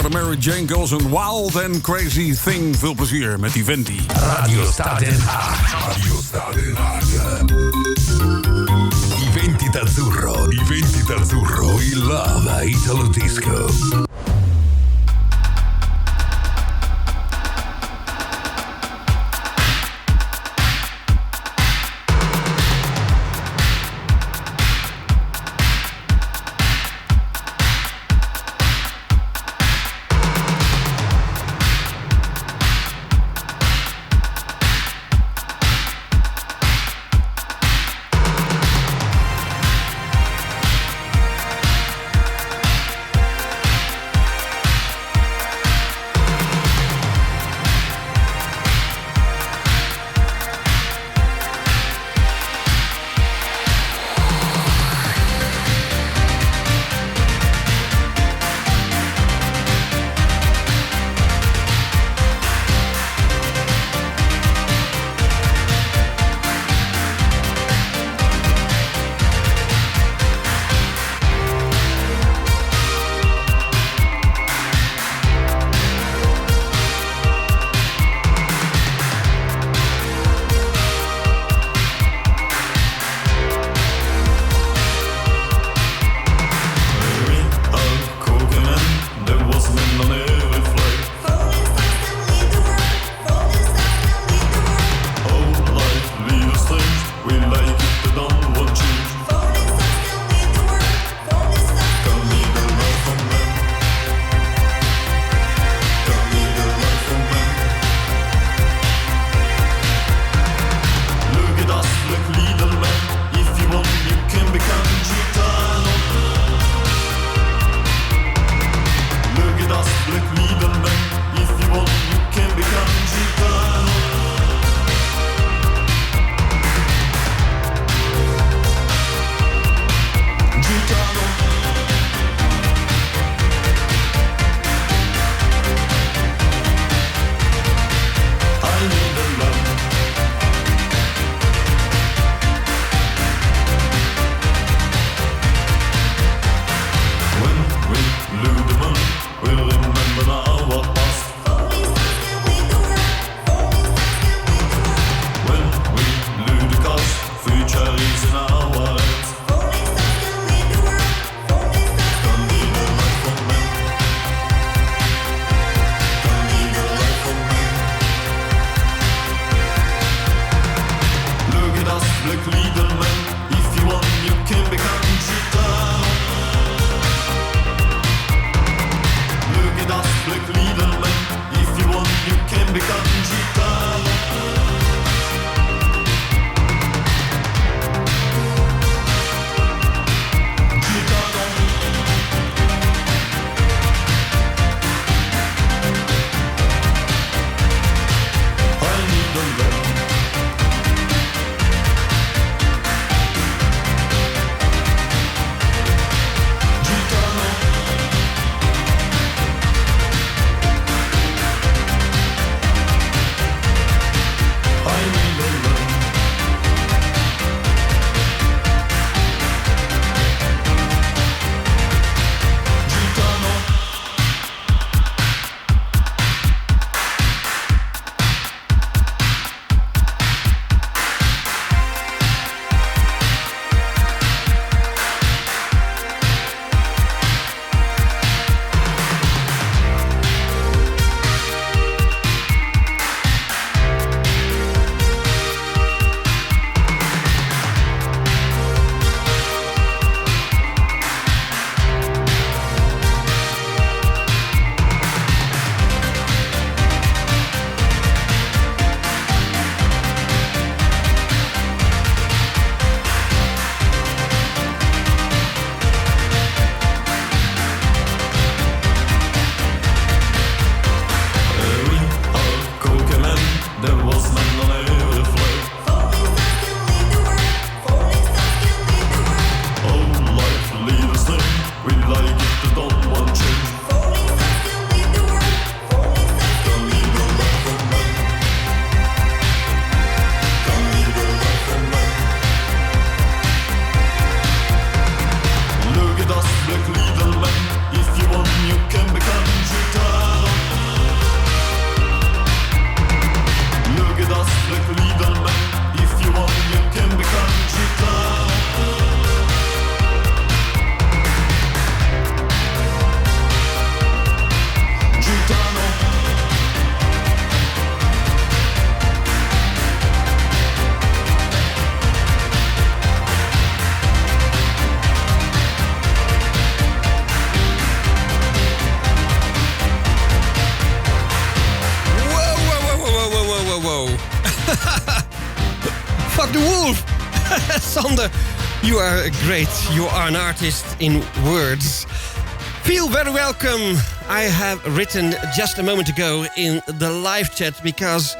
de Mary Jane Girls en Wild and Crazy Thing. Veel plezier met Iventi. Radio Stad in Haag. Radio Stad in Haag. Iventi d'Azzurro, il Lava Italo Disco. Sander, you are great. You are an artist in words. Feel very welcome. I have written just a moment ago in the live chat because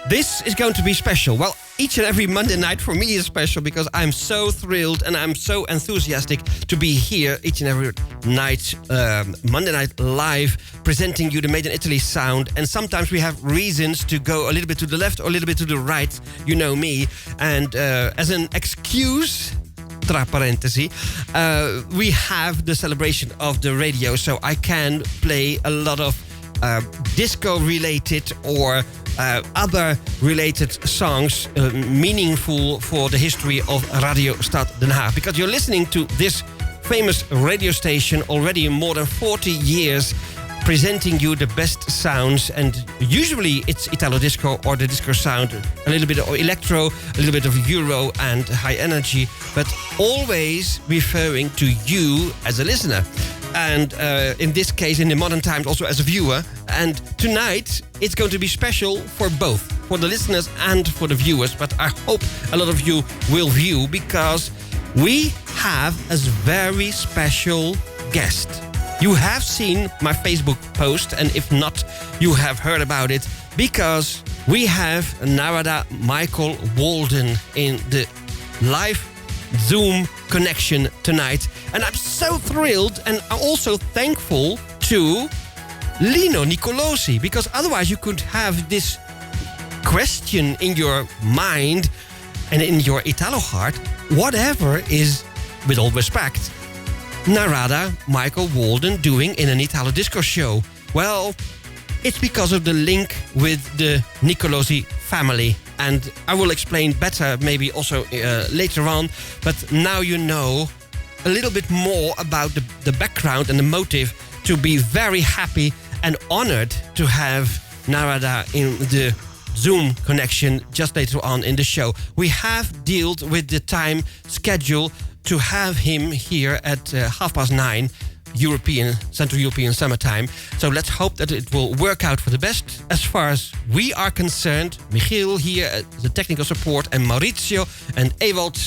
this is going to be special. Well, each and every Monday night for me is special because I'm so thrilled and I'm so enthusiastic to be here each and every night, Monday night live, presenting you the Made in Italy sound. And sometimes we have reasons to go a little bit to the left or a little bit to the right. You know me. And as an excuse, tra parentesi, we have the celebration of the radio, so I can play a lot of disco-related or other related songs meaningful for the history of Radio Stad Den Haag. Because you're listening to this famous radio station already more than 40 years, presenting you the best sounds, and usually it's Italo disco or the disco sound, a little bit of electro, a little bit of Euro and high energy, but always referring to you as a listener. And in this case, in the modern times, also as a viewer. And tonight, it's going to be special for both, for the listeners and for the viewers. But I hope a lot of you will view, because we have a very special guest. You have seen my Facebook post, and if not, you have heard about it, because we have Narada Michael Walden in the live Zoom connection tonight. And I'm so thrilled and also thankful to Lino Nicolosi, because otherwise you could have this question in your mind and in your Italo heart, whatever is, with all respect, Narada Michael Walden doing in an Italo disco show? Well, it's because of the link with the Nicolosi family. And I will explain better maybe also later on. But now you know a little bit more about the background and the motive to be very happy and honored to have Narada in the Zoom connection just later on in the show. We have dealt with the time schedule to have him here at 9:30 Central European summertime. So let's hope that it will work out for the best. As far as we are concerned, Michiel here at the technical support and Maurizio and Ewald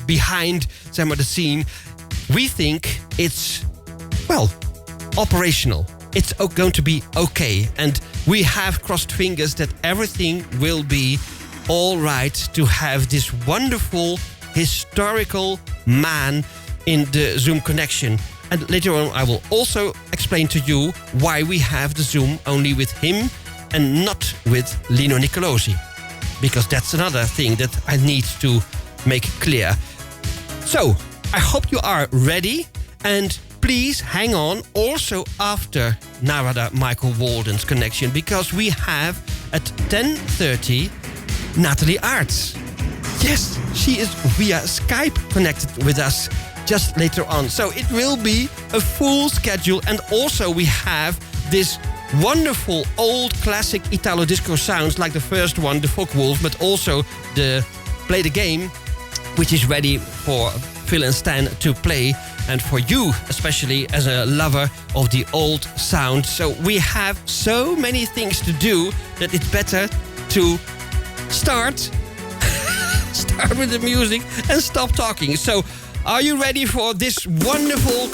behind the scene, we think it's, well, operational. It's going to be okay. And we have crossed fingers that everything will be all right to have this wonderful historical man in the Zoom connection. And later on I will also explain to you why we have the Zoom only with him and not with Lino Nicolosi, because that's another thing that I need to make clear. So I hope you are ready, and please hang on also after Narada Michael Walden's connection, because we have at 10:30 Nathalie Aarts. Yes, she is via Skype connected with us just later on. So it will be a full schedule, and also we have this wonderful old classic Italo disco sounds like the first one, the Folk Wolf, but also the Play the Game, which is ready for Phil and Stan to play, and for you especially as a lover of the old sound. So we have so many things to do that it's better to start with the music and stop talking. So are you ready for this wonderful,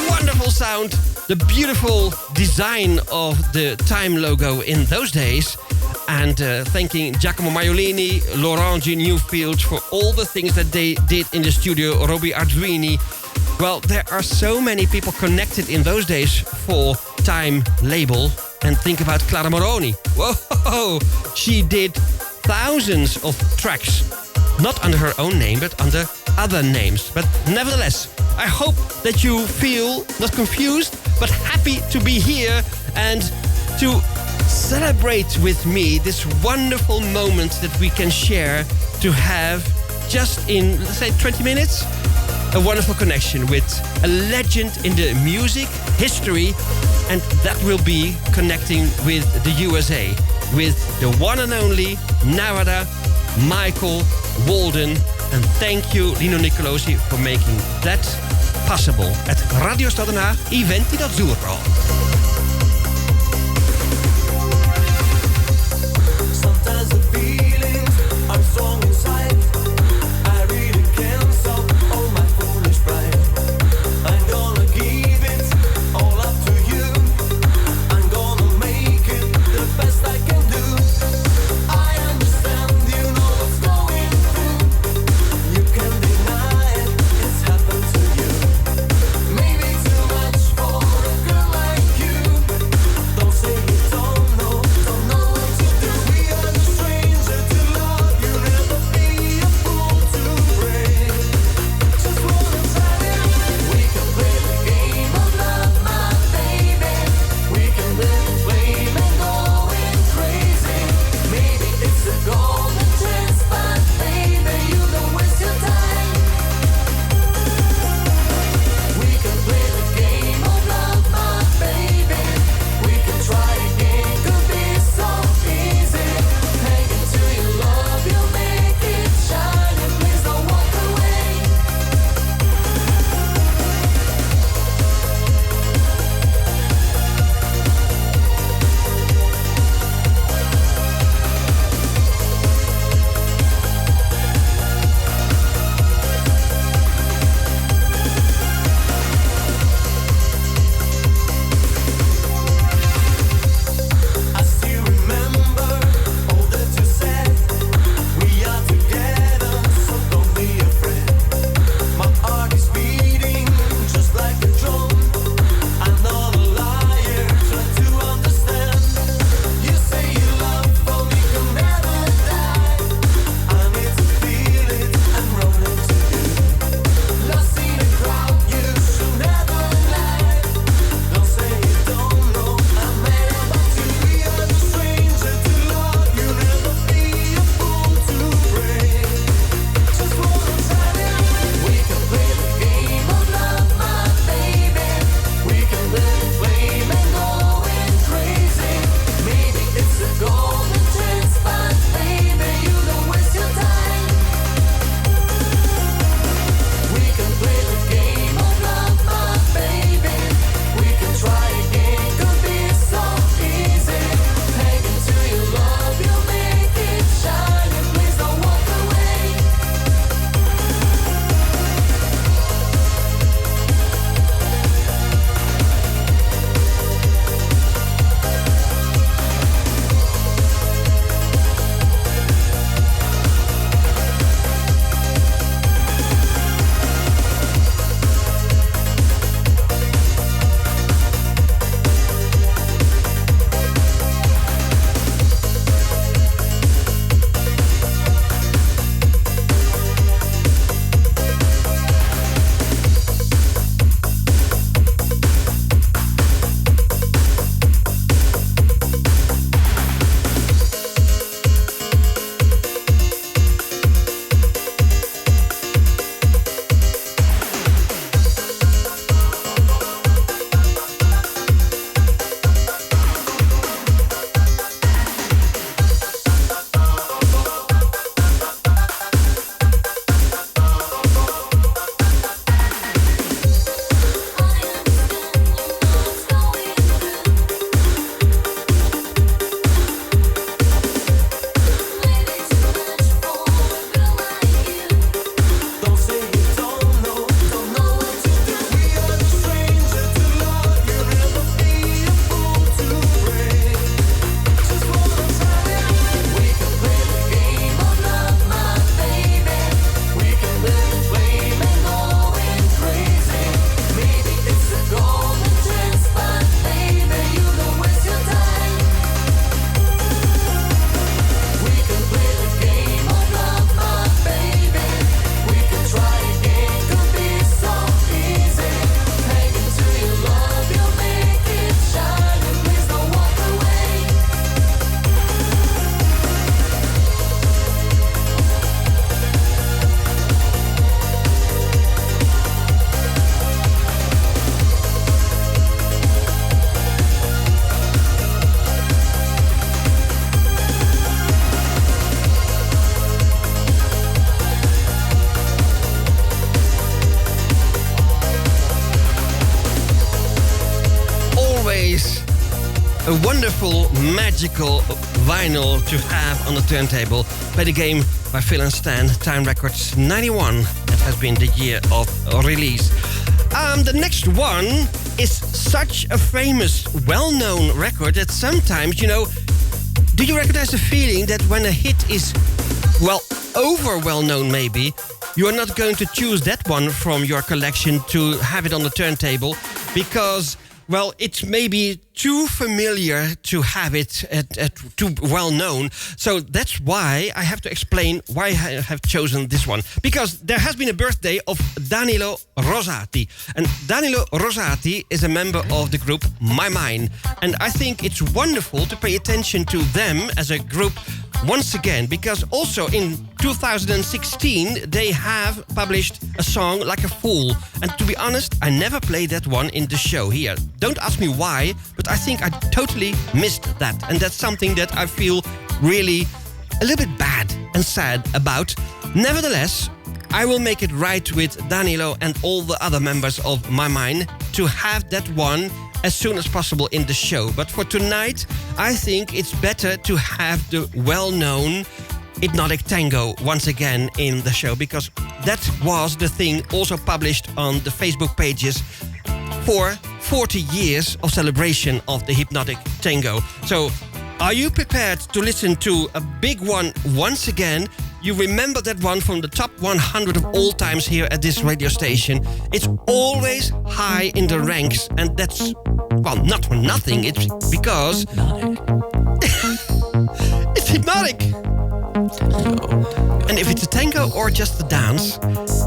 wonderful sound? The beautiful design of the Time logo in those days. And thanking Giacomo Maiolini, Laurent G. Newfield for all the things that they did in the studio, Robbie Arduini. Well, there are so many people connected in those days for Time label. And think about Clara Moroni. Whoa, she did thousands of tracks. Not under her own name, but under other names. But nevertheless, I hope that you feel not confused, but happy to be here and to celebrate with me this wonderful moment that we can share, to have just in, let's say, 20 minutes, a wonderful connection with a legend in the music history, and that will be connecting with the USA, with the one and only Narada Michael Walden. And thank you, Lino Nicolosi, for making that possible at Radio Stad Den Haag, Iventi d'Azzurro. Sometimes the feelings are strong inside. I really a wonderful, magical vinyl to have on the turntable. Play the game by Phil and Stan, Time Records 91. That has been the year of release. The next one is such a famous, well-known record that sometimes, do you recognize the feeling that when a hit is, over well-known maybe, you are not going to choose that one from your collection to have it on the turntable because, it's maybe too familiar to have it too well-known. So that's why I have to explain why I have chosen this one. Because there has been a birthday of Danilo Rosati. And Danilo Rosati is a member of the group My Mind. And I think it's wonderful to pay attention to them as a group once again, because also in 2016 they have published a song Like a Fool. And to be honest, I never played that one in the show here. Don't ask me why, but I think I totally missed that. And that's something that I feel really a little bit bad and sad about. Nevertheless, I will make it right with Danilo and all the other members of My Mind to have that one as soon as possible in the show. But for tonight, I think it's better to have the well-known Hypnotic Tango once again in the show, because that was the thing also published on the Facebook pages for 40 years of celebration of the Hypnotic Tango. So, are you prepared to listen to a big one once again? You remember that one from the top 100 of all times here at this radio station. It's always high in the ranks, and that's, not for nothing. It's because it's hypnotic. And if it's a tango or just a dance,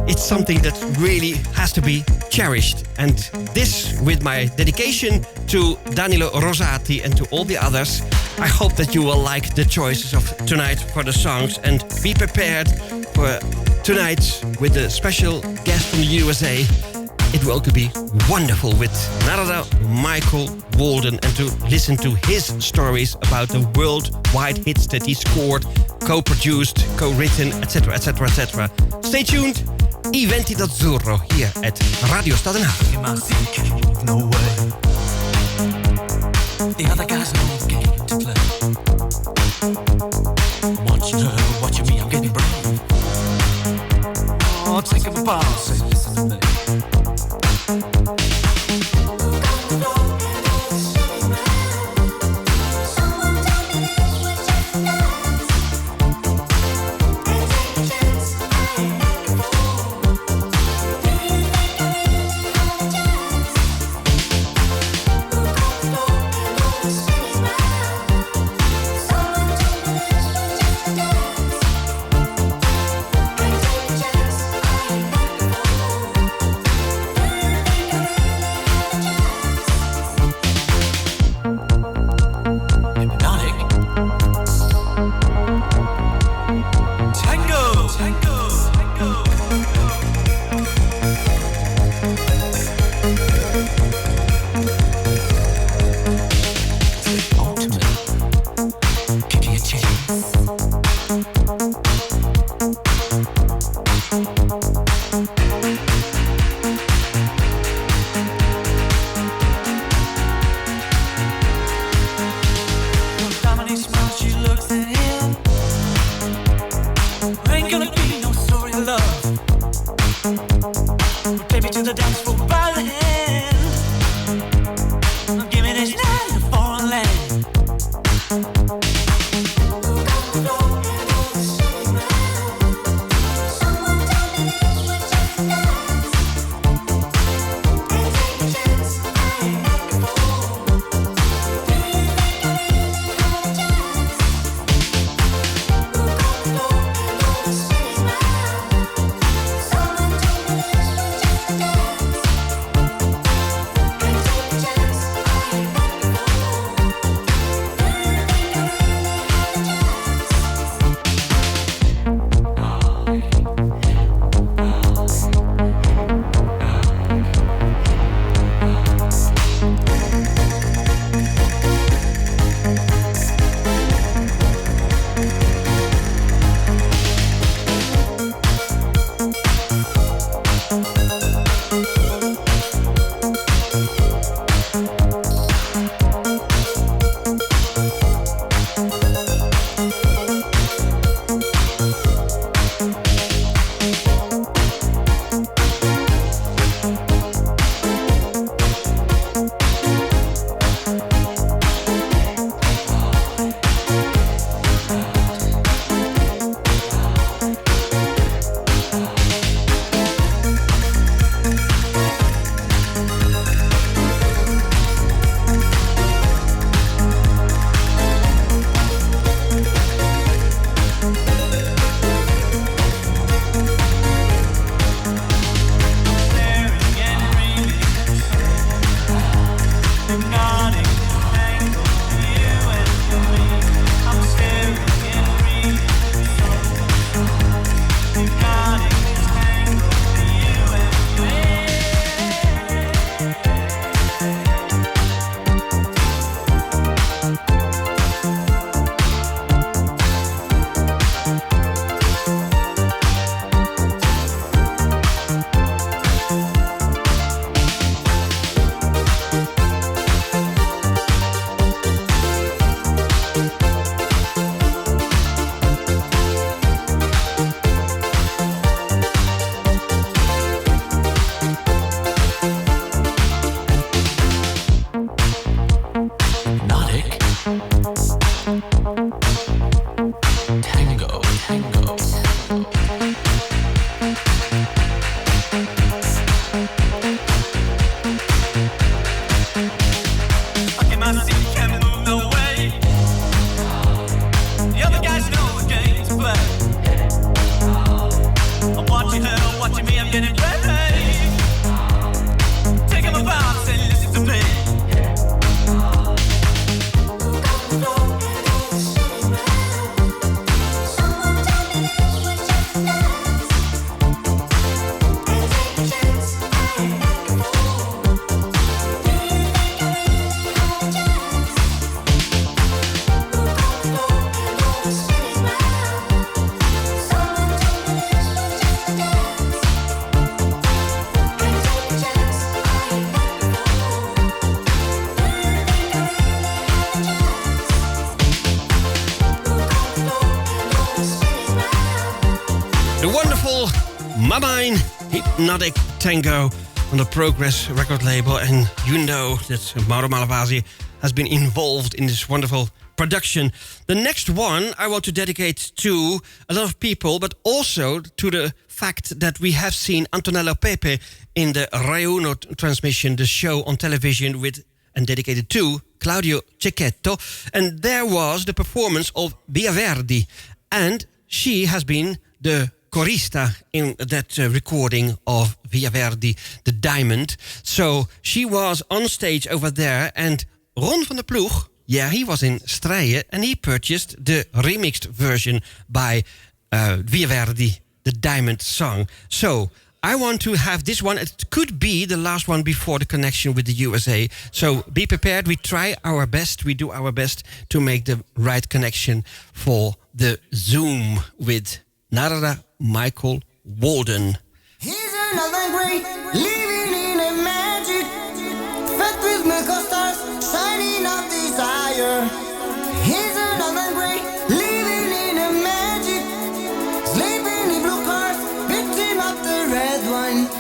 it's something that really has to be cherished. And this, with my dedication to Danilo Rosati and to all the others, I hope that you will like the choices of tonight for the songs, and be prepared for tonight with a special guest from the USA. It will be wonderful with Narada Michael Walden, and to listen to his stories about the worldwide hits that he scored, co-produced, co-written, etc., etc., etc. Stay tuned. Iventi d'Azzurro here at Radio Stad Den Haag. No way. The other guys know the game to play. Watching her, watching me, I'm getting brave. Oh, take a pause, say listen to me. My Mind, Hypnotic Tango on the Progress record label. And you know that Mauro Malavasi has been involved in this wonderful production. The next one I want to dedicate to a lot of people, but also to the fact that we have seen Antonello Pepe in the Rai Uno transmission, the show on television with and dedicated to Claudio Cecchetto. And there was the performance of Via Verdi. And she has been the chorista in that recording of Via Verdi, The Diamond. So she was on stage over there, and Ron van der Ploeg, yeah, he was in Strijen, and he purchased the remixed version by Via Verdi, The Diamond song. So I want to have this one. It could be the last one before the connection with the USA. So be prepared. We try our best. We do our best to make the right connection for the Zoom with Narada Michael Walden. He's another great, living in a magic, fed with miracle stars, shining of desire. He's another great, living in a magic, sleeping in blue cars, victim of the red wine.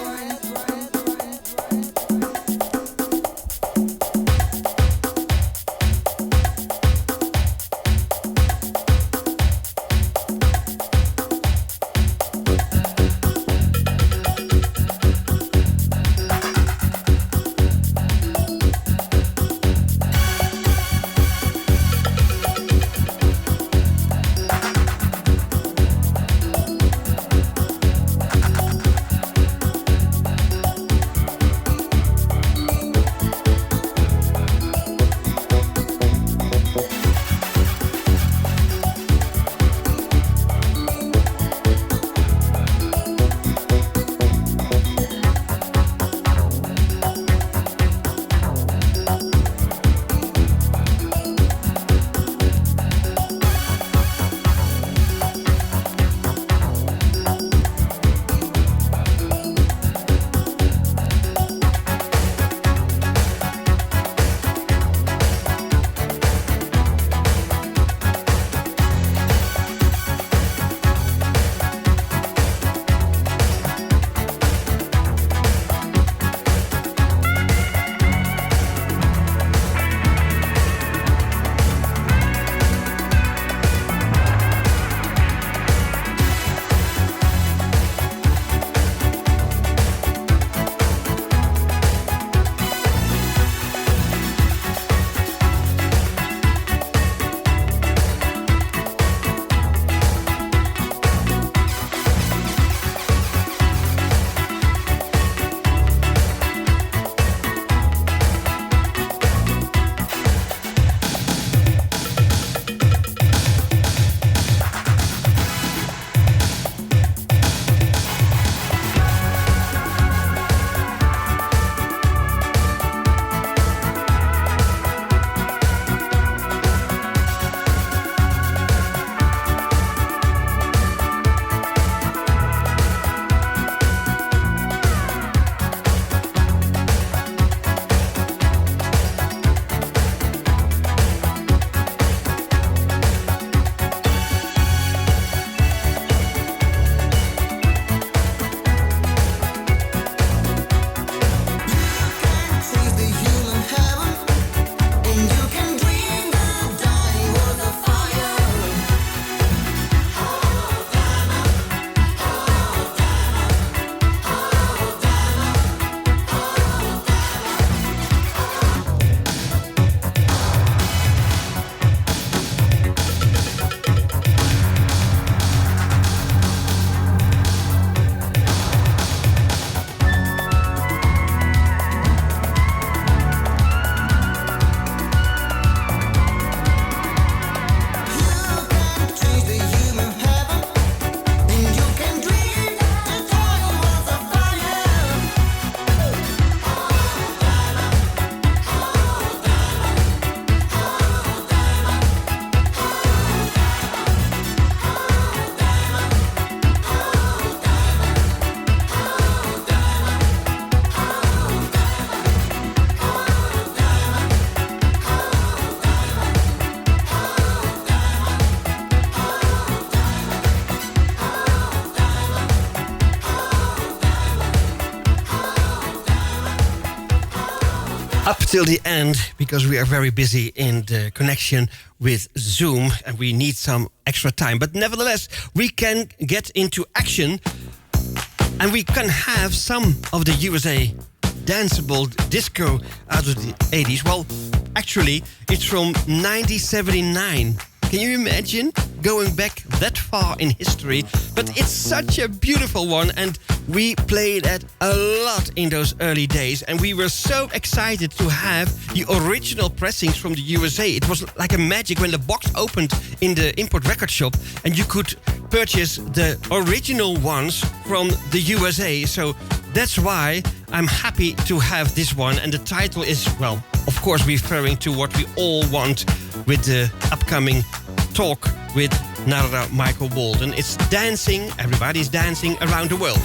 up till the end because we are very busy in the connection with Zoom and we need some extra time. But nevertheless, we can get into action and we can have some of the USA danceable disco out of the 80s. Well, actually, it's from 1979. Can you imagine going back that far in history? But it's such a beautiful one, and we played it a lot in those early days, and we were so excited to have the original pressings from the USA. It was like a magic when the box opened in the import record shop and you could purchase the original ones from the USA. So that's why I'm happy to have this one, and the title is, well, of course, referring to what we all want with the upcoming talk with Narada Michael Walden. It's dancing, everybody's dancing around the world.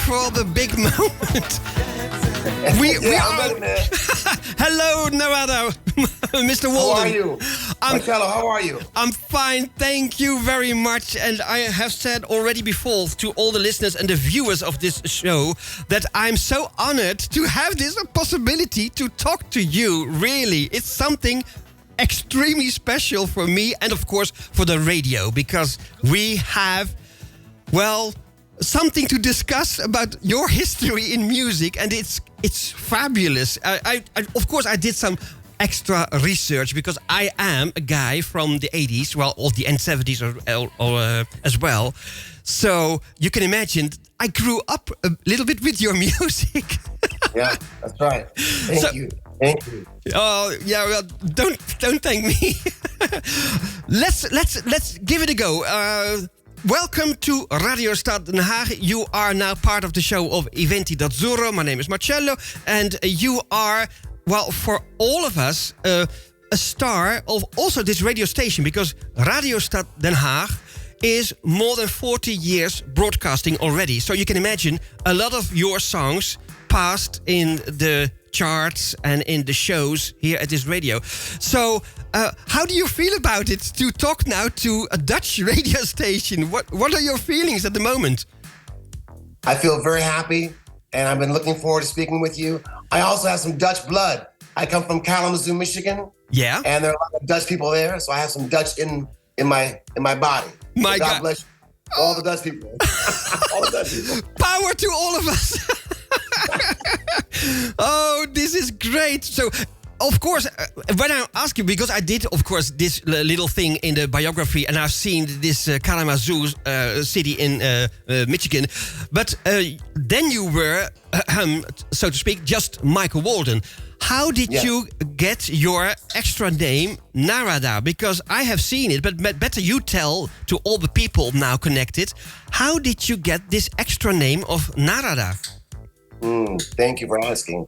For the big moment. we are. Hello, Narada, Mr. Walden. How are you? Marcello, how are you? I'm fine, thank you very much. And I have said already before to all the listeners and the viewers of this show that I'm so honored to have this possibility to talk to you. Really, it's something extremely special for me and, of course, for the radio, because we have, well, something to discuss about your history in music, and it's fabulous. I of course I did some extra research because I am a guy from the 80s, well, of the end 70s as well. So you can imagine I grew up a little bit with your music. Yeah, that's right. Thank you. Oh yeah, well, don't thank me. let's give it a go. Welcome to Radio Stad Den Haag. You are now part of the show of Iventi. My name is Marcello, and you are, well, for all of us, a star of also this radio station, because Radio Stad Den Haag is more than 40 years broadcasting already. So you can imagine a lot of your songs passed in the charts and in the shows here at this radio. So how do you feel about it to talk now to a Dutch radio station? What are your feelings at the moment? I feel very happy, and I've been looking forward to speaking with you. I also have some Dutch blood. I come from Kalamazoo, Michigan. Yeah. And there are a lot of Dutch people there, so I have some Dutch in my body. My so God God. bless you. All the Dutch people. All the Dutch people. Power to all of us. Oh, this is great. So, of course, when I ask you, because I did, of course, this little thing in the biography, and I've seen this Kalamazoo city in Michigan, but then you were, so to speak, just Michael Walden. How did you get your extra name, Narada? Because I have seen it, but better you tell to all the people now connected. How did you get this extra name of Narada? Thank you for asking.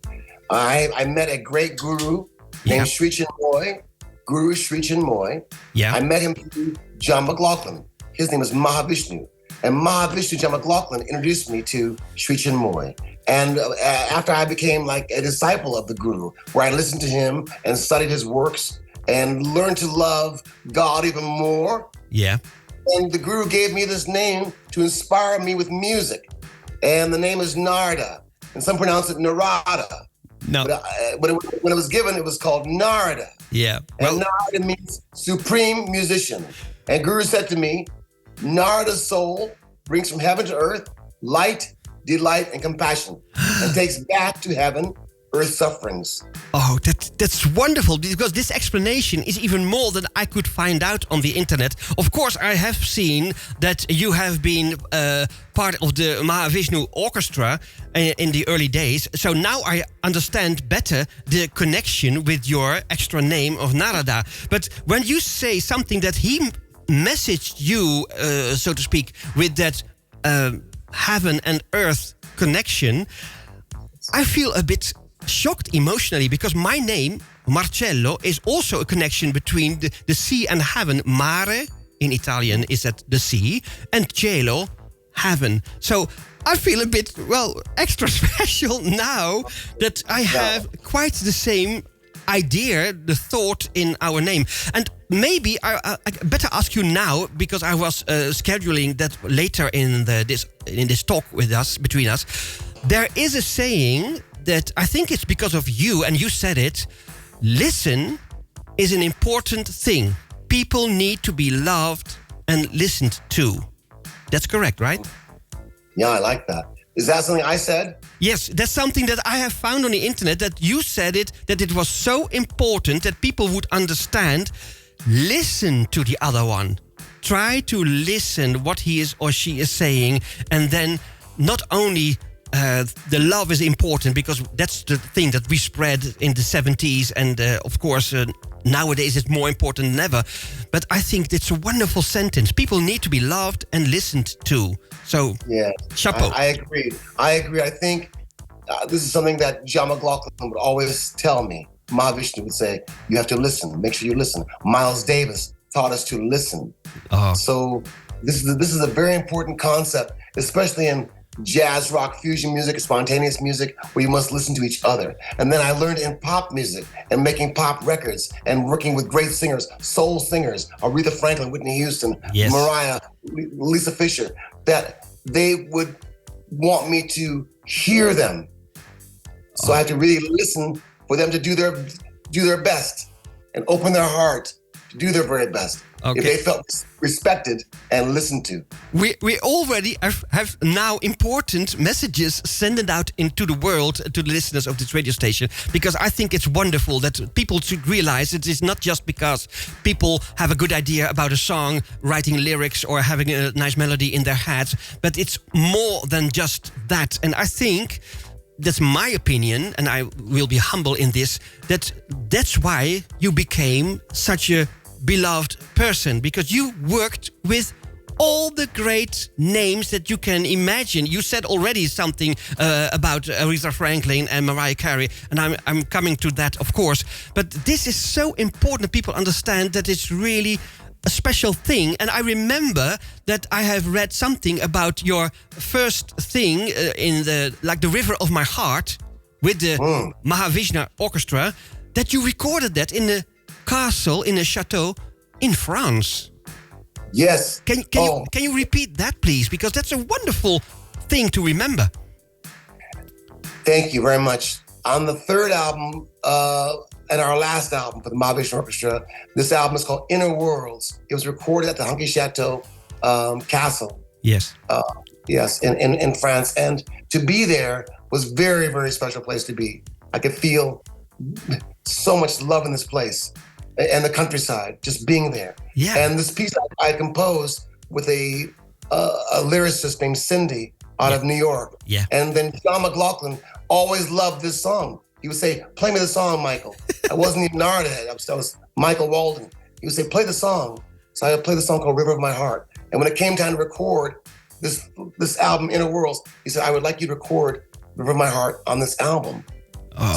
I met a great guru named Sri Chinmoy, Guru Sri Chinmoy. Yeah. I met him through John McLaughlin. His name is Mahavishnu. And Mahavishnu John McLaughlin introduced me to Sri Chinmoy. And after I became like a disciple of the Guru, where I listened to him and studied his works and learned to love God even more. Yeah. And the Guru gave me this name to inspire me with music. And the name is Narada. And some pronounce it Narada. No. But when it was given, it was called Narada. Yeah. And Narada means supreme musician. And Guru said to me, Narada's soul brings from heaven to earth light, delight, and compassion, and takes back to heaven earth's sufferings. Oh, that's wonderful, because this explanation is even more than I could find out on the internet. Of course, I have seen that you have been part of the Mahavishnu Orchestra in the early days. So now I understand better the connection with your extra name of Narada. But when you say something that he messaged you, so to speak, with that heaven and earth connection, I feel a bit shocked emotionally, because my name, Marcello, is also a connection between the sea and heaven. Mare, in Italian, is at the sea, and cielo, heaven. So I feel a bit, well, extra special now that I have quite the same idea, the thought in our name. And maybe I better ask you now, because I was scheduling that later in this talk with us, between us. There is a saying that I think it's because of you, and you said it. Listen is an important thing. People need to be loved and listened to. That's correct, right? Yeah, I like that. Is that something I said? Yes, that's something that I have found on the internet, that you said it, that it was so important that people would understand. Listen to the other one. Try to listen what he is or she is saying, and then not only the love is important, because that's the thing that we spread in the 70s, and of course nowadays it's more important than ever. But I think it's a wonderful sentence. People need to be loved and listened to. So, yeah, chapeau. I agree. I think this is something that John McLaughlin would always tell me. Mahavishnu would say, you have to listen. Make sure you listen. Miles Davis taught us to listen. Oh. So this is a very important concept, especially in jazz, rock, fusion music, spontaneous music, where you must listen to each other. And then I learned in pop music and making pop records and working with great singers, soul singers, Aretha Franklin, Whitney Houston, Yes. Mariah, Lisa Fisher, that they would want me to hear them. So I have to really listen for them to do their best and open their heart to do their very best. Okay. If they felt respected and listened to. We already have now important messages sent out into the world to the listeners of this radio station, because I think it's wonderful that people should realize it is not just because people have a good idea about a song, writing lyrics or having a nice melody in their heads, but it's more than just that. And I think that's my opinion, and I will be humble in this, that's why you became such a beloved person, because you worked with all the great names that you can imagine. You said already something about Aretha Franklin and Mariah Carey, and I'm coming to that, of course. But this is so important that people understand that it's really a special thing. And I remember that I have read something about your first thing in the River of My Heart with the Mahavishnu Orchestra, that you recorded that in a castle, in a chateau in France. Yes. Can you repeat that, please? Because that's a wonderful thing to remember. Thank you very much. On the third album and our last album for the Mahavishnu Orchestra, this album is called Inner Worlds. It was recorded at the Hunky Chateau Castle. Yes. Yes, in France. And to be there was very, very special place to be. I could feel so much love in this place and the countryside, just being there. Yeah. And this piece I composed with a lyricist named Cindy out of New York. Yeah. And then John McLaughlin always loved this song. He would say, "Play me the song, Michael." I wasn't even Narada. I was Michael Walden. He would say, "Play the song." So I would play the song called River of My Heart. And when it came time to record this album, Inner Worlds, he said, "I would like you to record River of My Heart on this album."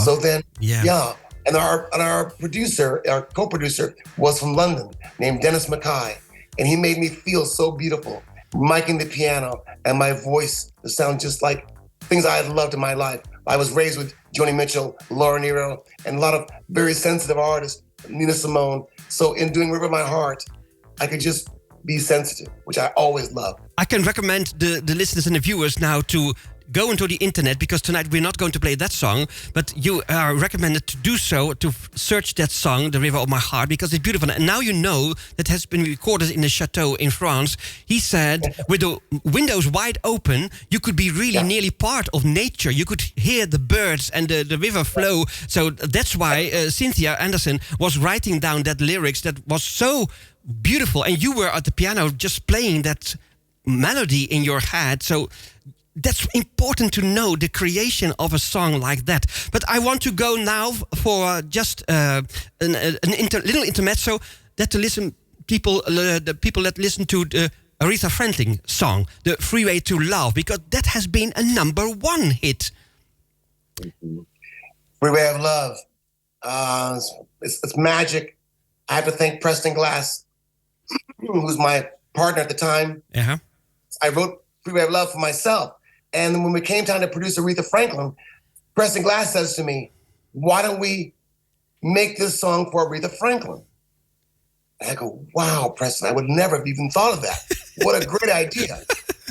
So then, and our producer, our co-producer, was from London, named Dennis Mackay, and he made me feel so beautiful, miking the piano and my voice to sound just like things I had loved in my life. I was raised with Joni Mitchell, Laura Nyro, and a lot of very sensitive artists, Nina Simone. So in doing River of My Heart, I could just be sensitive, which I always love. I can recommend the listeners and the viewers now to go into the internet, because tonight we're not going to play that song, but you are recommended to do so, to search that song, The River of My Heart, because it's beautiful. And now you know that has been recorded in a chateau in France. He said, with the windows wide open, you could be really nearly part of nature. You could hear the birds and the river flow. So that's why Cynthia Anderson was writing down that lyrics that was so beautiful. And you were at the piano just playing that melody in your head. So that's important to know, the creation of a song like that. But I want to go now for just little intermezzo that the people that listen to the Aretha Franklin song, The Freeway to Love, because that has been a #1 hit. Freeway of Love. It's magic. I have to thank Preston Glass, who's my partner at the time. I wrote Freeway of Love for myself. And then when it came time to produce Aretha Franklin, Preston Glass says to me, "Why don't we make this song for Aretha Franklin?" And I go, "Wow, Preston, I would never have even thought of that. What a great idea."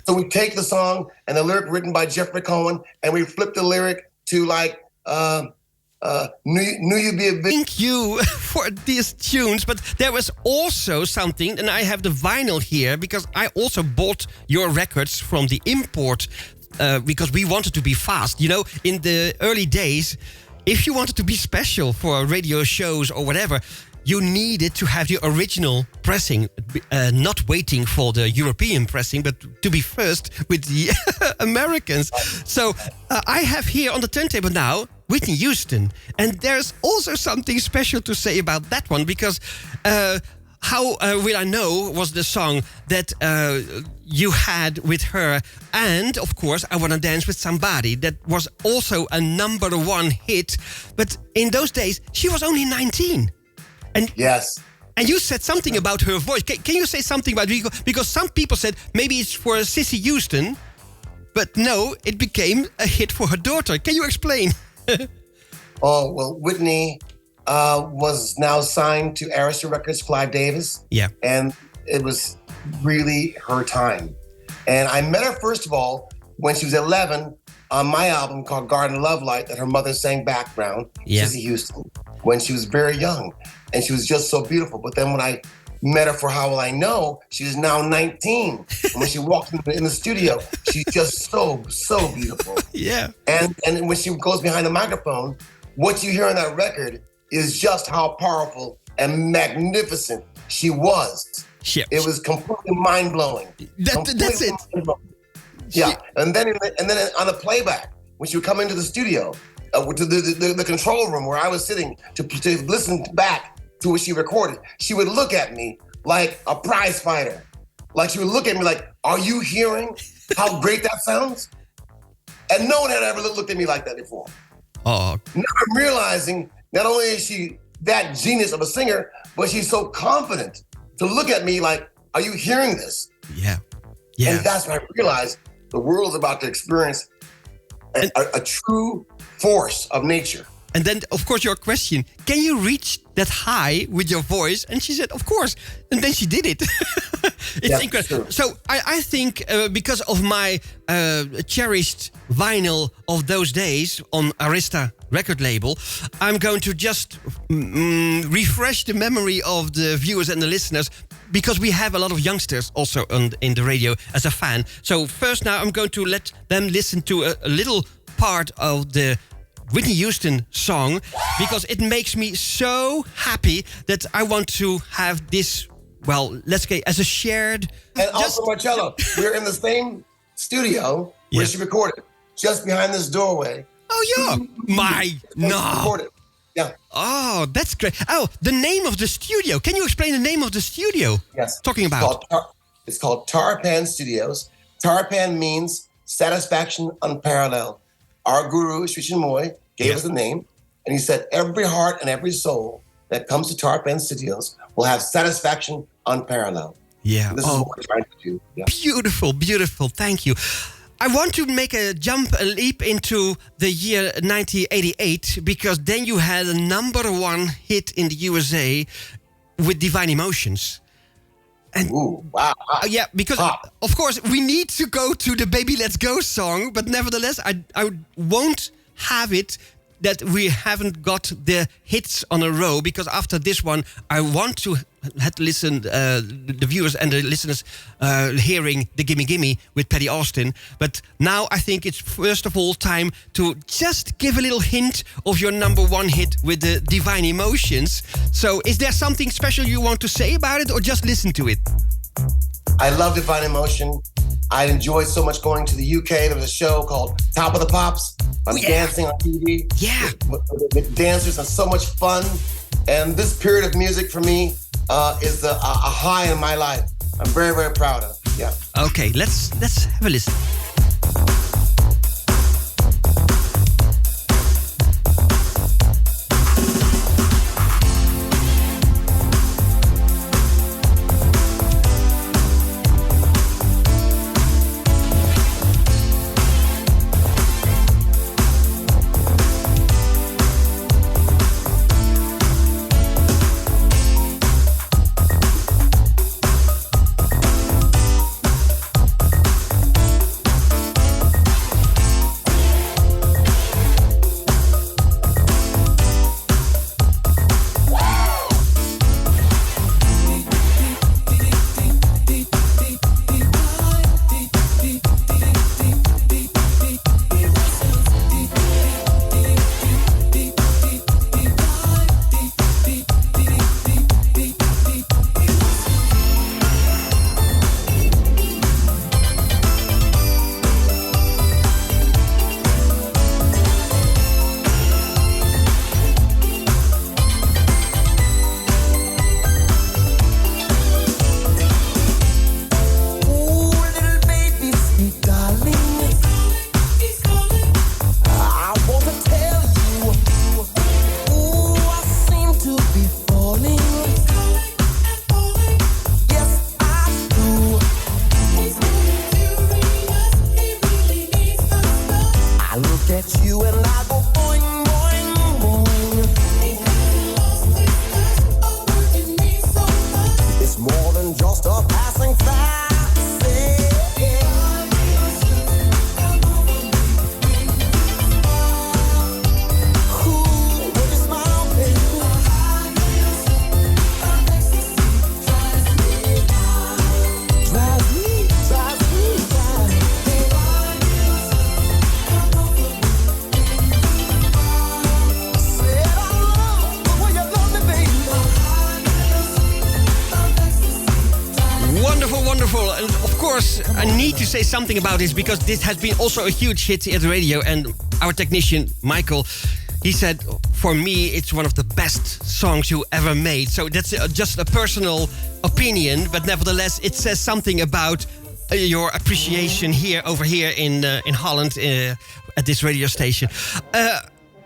So we take the song and the lyric written by Jeffrey Cohen, and we flip the lyric to like, knew you'd be a big... Thank you for these tunes, but there was also something, and I have the vinyl here, because I also bought your records from the import, because we wanted to be fast. You know, in the early days, if you wanted to be special for radio shows or whatever, you needed to have the original pressing, not waiting for the European pressing, but to be first with the Americans. So I have here on the turntable now Whitney Houston. And there's also something special to say about that one, because How Will I Know was the song that you had with her. And, of course, I Wanna Dance With Somebody. That was also a #1 hit. But in those days, she was only 19. And yes. And you said something about her voice. Can you say something about Rico? Because some people said maybe it's for Sissy Houston. But no, it became a hit for her daughter. Can you explain? Oh, well, Whitney was now signed to Arista Records, Clive Davis. Yeah. And it was really her time. And I met her, first of all, when she was 11 on my album called Garden Love Light that her mother sang background, Yeah. Cissy Houston, when she was very young. And she was just so beautiful. But then when I met her for How Will I Know, she is now 19. And when she walked in the studio, she's just so beautiful. Yeah. And when she goes behind the microphone, what you hear on that record is just how powerful and magnificent she was. Yeah. It was completely mind-blowing. That's it. Yeah, and then on the playback, when she would come into the studio, to the control room where I was sitting to listen back to what she recorded, she would look at me like a prize fighter. Like she would look at me like, "Are you hearing how great that sounds?" And no one had ever looked at me like that before. Oh, Now I'm realizing not only is she that genius of a singer, but she's so confident to look at me like, "Are you hearing this?" yeah. Yeah. And that's when I realized the world is about to experience a true force of nature. And then, of course, your question, can you reach that high with your voice? And she said, of course. And then she did it. It's Yeah, incredible. true. So I think because of my cherished vinyl of those days on Arista record label, I'm going to just refresh the memory of the viewers and the listeners, because we have a lot of youngsters also in the radio as a fan. So first now I'm going to let them listen to a little part of the Whitney Houston song, because it makes me so happy that I want to have this, well, let's say as a shared... And also, Marcello, we're in the same studio where Yeah. she recorded, just behind this doorway. Oh, yeah. She No. recorded. Yeah. Oh, that's great. Oh, the name of the studio. Can you explain the name of the studio? Yes. Talking about. It's called Tarpan Studios. Tarpan means satisfaction unparalleled. Our guru, Sri Chinmoy, gave us the name, and he said every heart and every soul that comes to Tarpan Studios will have satisfaction unparalleled. Yeah. And this is what we're trying to do. Yeah. Beautiful, beautiful. Thank you. I want to make a leap into the year 1988, because then you had a #1 hit in the USA with Divine Emotions. And Ooh, wow. yeah, because Pop. of course we need to go to the Baby Let's Go song, but nevertheless I won't have it that we haven't got the hits on a row, because after this one I want to have to listen the viewers and the listeners hearing the Gimme Gimme with Patty Austin. But now I think it's first of all time to just give a little hint of your #1 hit with the Divine Emotions. So is there something special you want to say about it, or just listen to it? I love Divine Emotion. I enjoyed so much going to the UK. There was a show called Top of the Pops. I'm dancing on TV. Yeah. With dancers, and so much fun. And this period of music for me is a high in my life. I'm very, very proud of. Yeah. Okay, let's have a listen. to say something about this because this has been also a huge hit at the radio. And our technician, Michael, he said, for me, it's one of the best songs you ever made. So that's just a personal opinion, but nevertheless, it says something about your appreciation over here in Holland at this radio station.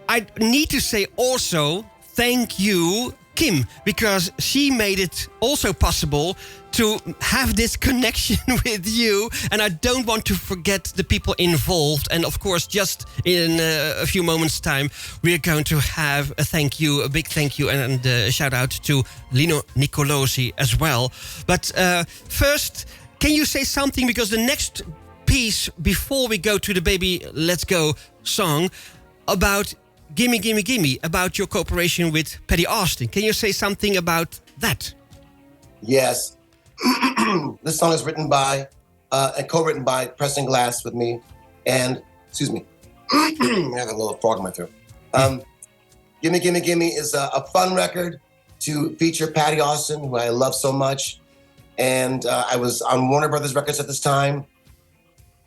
I need to say also thank you, Kim, because she made it also possible to have this connection with you. And I don't want to forget the people involved. And of course, just in a few moments' time, we're going to have a big thank you and a shout out to Lino Nicolosi as well. But first, can you say something? Because the next piece, before we go to the Baby Let's Go song, about Gimme, Gimme, Gimme, about your cooperation with Paddy Austin. Can you say something about that? Yes. This song is written by and co-written by Preston Glass with me. And, excuse me, I have a little frog in my throat. Gimme, Gimme, Gimme is a fun record to feature Paddy Austin, who I love so much. And I was on Warner Brothers Records at this time.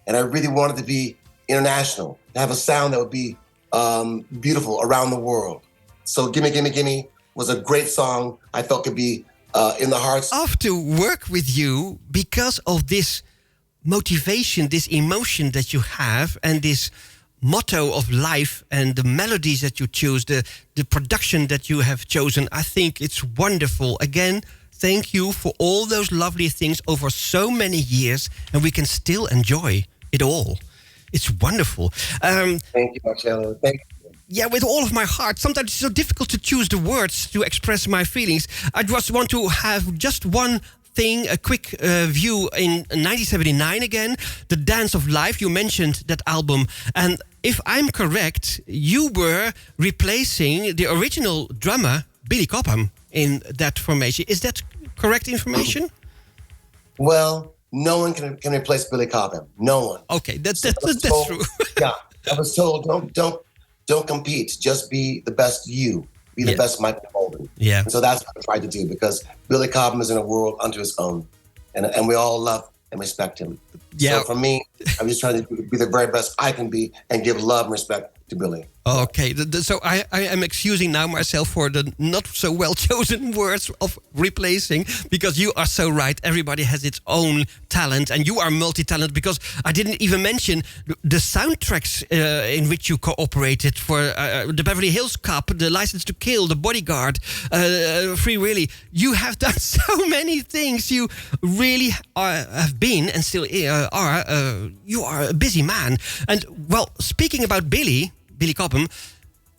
And I really wanted to be international, to have a sound that would be beautiful around the world. So Gimme, Gimme, Gimme was a great song I felt could be in the hearts. Of to work with you because of this motivation, this emotion that you have, and this motto of life and the melodies that you choose, the production that you have chosen. I think it's wonderful. Again, thank you for all those lovely things over so many years, and we can still enjoy it all. It's wonderful. Thank you, Marcello. Thank you. Yeah, with all of my heart. Sometimes it's so difficult to choose the words to express my feelings. I just want to have just one thing, a quick view in 1979 again, The Dance of Life. You mentioned that album. And if I'm correct, you were replacing the original drummer, Billy Cobham, in that formation. Is that correct information? Well, no one can replace Billy Cobham. No one. Okay, that's told, true. Yeah, I was told don't compete. Just be the best you. Be the best Michael Walden. Yeah. And so that's what I tried to do, because Billy Cobham is in a world unto his own, and we all love and respect him. Yeah. So for me, I'm just trying to be the very best I can be and give love and respect to Billy. Okay, so I am excusing now myself for the not so well chosen words of replacing, because you are so right. Everybody has its own talent, and you are multi-talented, because I didn't even mention the soundtracks in which you cooperated for the Beverly Hills Cop, the License to Kill, the Bodyguard, Free Willy. You have done so many things. You really have been and still are. You are a busy man. And well, speaking about Billy Cobham,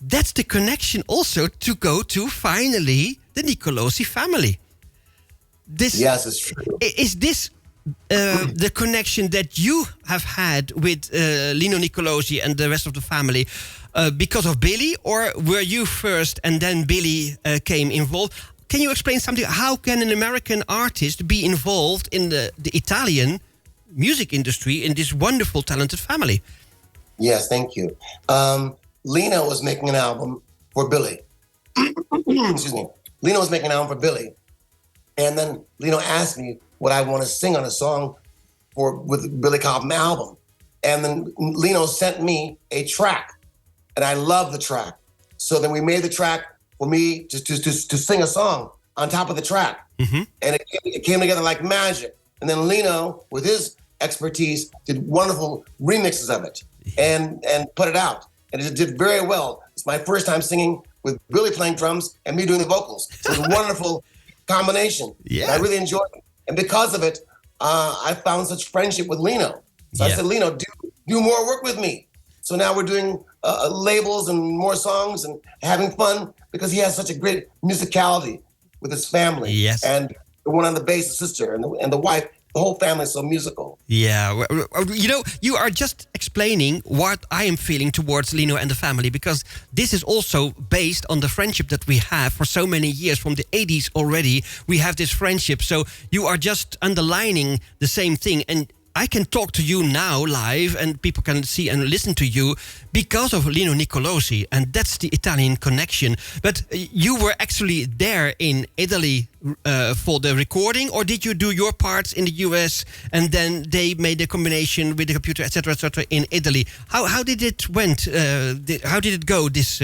that's the connection also to go to finally the Nicolosi family. Yes, it's true. Is this the connection that you have had with Lino Nicolosi and the rest of the family because of Billy, or were you first and then Billy came involved? Can you explain something? How can an American artist be involved in the Italian music industry in this wonderful, talented family? Yes, thank you. Lino was making an album for Billy. Excuse me. Lino was making an album for Billy. And then Lino asked me what I want to sing on a song with Billy Cobham album. And then Lino sent me a track. And I love the track. So then we made the track for me to sing a song on top of the track. Mm-hmm. And it came together like magic. And then Lino, with his expertise, did wonderful remixes of it and put it out. And it did very well. It's my first time singing with Billy playing drums and me doing the vocals. So it was a wonderful combination. Yeah. I really enjoyed it. And because of it, I found such friendship with Lino. So I said, Lino, do more work with me. So now we're doing labels and more songs and having fun, because he has such a great musicality with his family. Yes. And the one on the bass, the sister, and the wife. The whole family is so musical. Yeah, you know, you are just explaining what I am feeling towards Lino and the family, because this is also based on the friendship that we have for so many years, from the 80s already. We have this friendship, so you are just underlining the same thing. And I can talk to you now live, and people can see and listen to you because of Lino Nicolosi, and that's the Italian connection. But you were actually there in Italy for the recording, or did you do your parts in the US and then they made a combination with the computer, etc., in Italy? How did it went? How did it go? This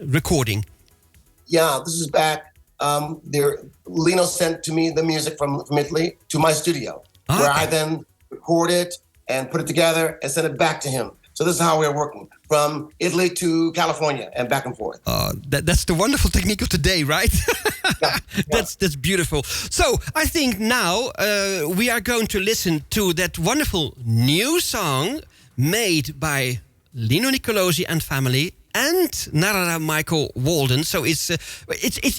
recording? Yeah, this is back. Lino sent to me the music from Italy to my studio, where I then record it and put it together and send it back to him. So this is how we're working, from Italy to California and back and forth. That's the wonderful technique of today, right? Yeah. That's beautiful. So I think now we are going to listen to that wonderful new song made by Lino Nicolosi and family and Narada Michael Walden. So it's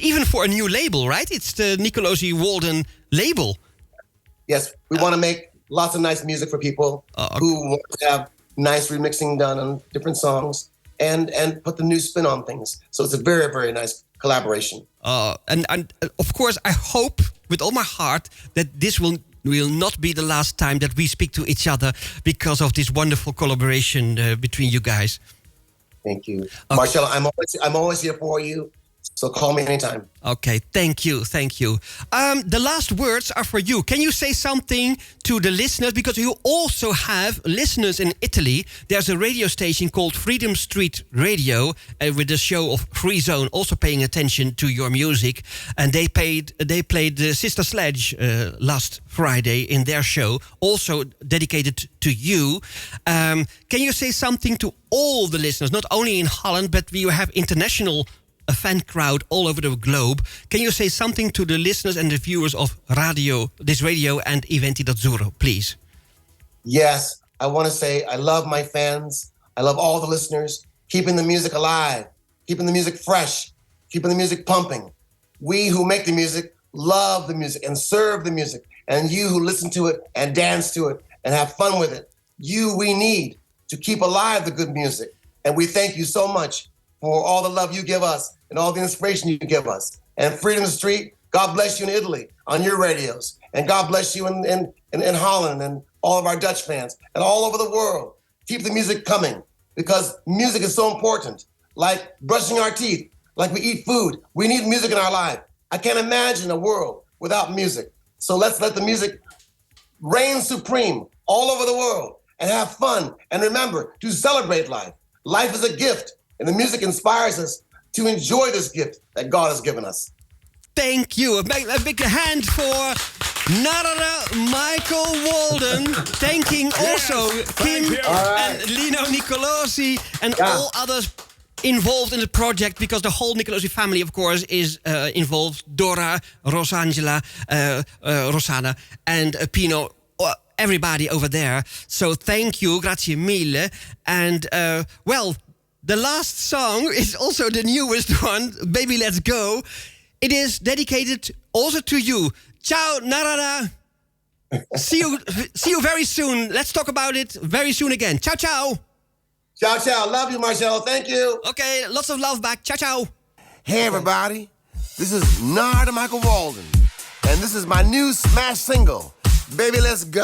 even for a new label, right? It's the Nicolosi Walden label. Yes, we want to make lots of nice music for people who want to have nice remixing done on different songs and put the new spin on things. So it's a very, very nice collaboration. And of course, I hope with all my heart that this will not be the last time that we speak to each other because of this wonderful collaboration between you guys. Thank you. Okay. Marcello, I'm always here for you. So call me anytime. Okay, thank you. The last words are for you. Can you say something to the listeners? Because you also have listeners in Italy. There's a radio station called Freedom Street Radio with the show of Free Zone, also paying attention to your music. And they played Sister Sledge last Friday in their show, also dedicated to you. Can you say something to all the listeners, not only in Holland, but we have international a fan crowd all over the globe. Can you say something to the listeners and the viewers of this radio and Iventi.Zuro, please? Yes, I want to say I love my fans. I love all the listeners. Keeping the music alive, keeping the music fresh, keeping the music pumping. We who make the music love the music and serve the music. And you who listen to it and dance to it and have fun with it. We need to keep alive the good music. And we thank you so much for all the love you give us and all the inspiration you give us. And Freedom Street, God bless you in Italy on your radios. And God bless you in Holland and all of our Dutch fans and all over the world. Keep the music coming because music is so important. Like brushing our teeth, like we eat food. We need music in our life. I can't imagine a world without music. So let's let the music reign supreme all over the world and have fun. And remember to celebrate life. Life is a gift. And the music inspires us to enjoy this gift that God has given us. Thank you. A big hand for Narada Michael Walden. Thanking also Kim and Lino Nicolosi and all others involved in the project, because the whole Nicolosi family, of course, is involved. Dora, Rosangela, Rosanna, and Pino. Everybody over there. So thank you. Grazie mille. And, the last song is also the newest one, Baby Let's Go. It is dedicated also to you. Ciao, Narada. See you very soon. Let's talk about it very soon again. Ciao, ciao. Ciao, ciao. Love you, Marcello. Thank you. Okay, lots of love back. Ciao, ciao. Hey, everybody. This is Narada Michael Walden. And this is my new smash single, Baby Let's Go.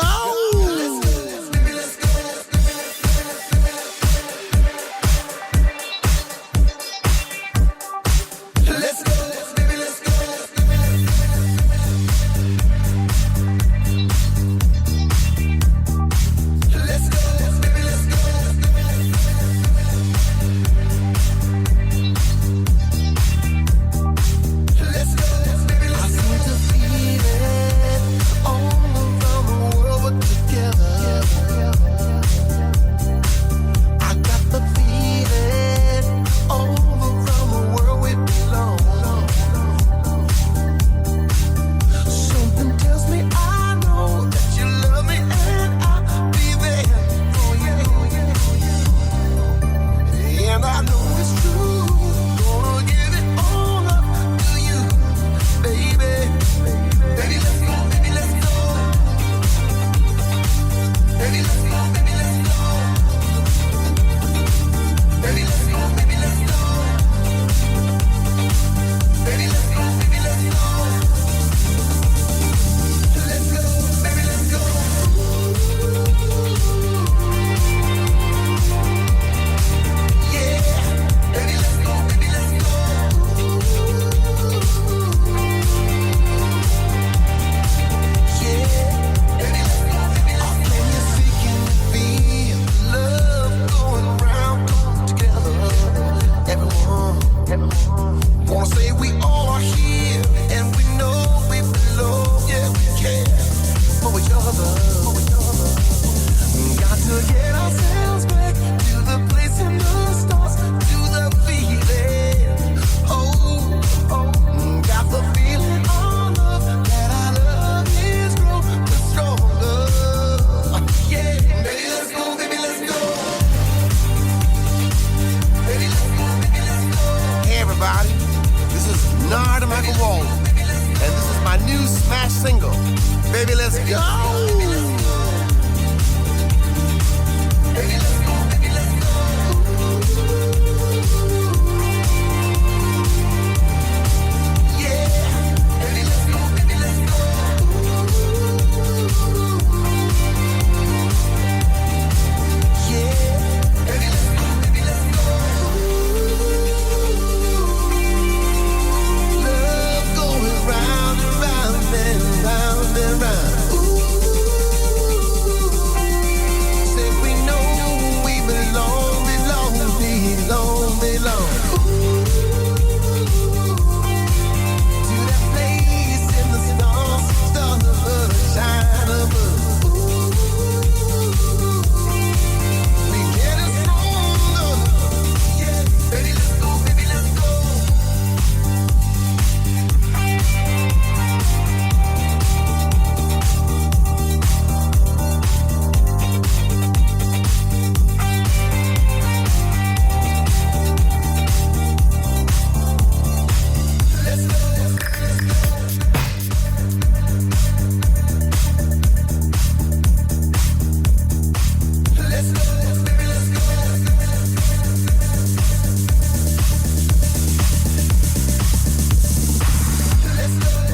All around the world, we're together. everybody. This is Narada Michael Walden, and this is my new smash single. Baby, let's go. Baby, let's go. Baby, let's go. Yeah. Baby, let's go. Baby, let's go. Yeah. Baby, let's go. Baby, let's go. Love going round and round and round and round. Say we know we belong, belong, belong, belong. To that place in the stars, stars shine above. We getting stronger. Yeah, baby, let's go, baby, let's go.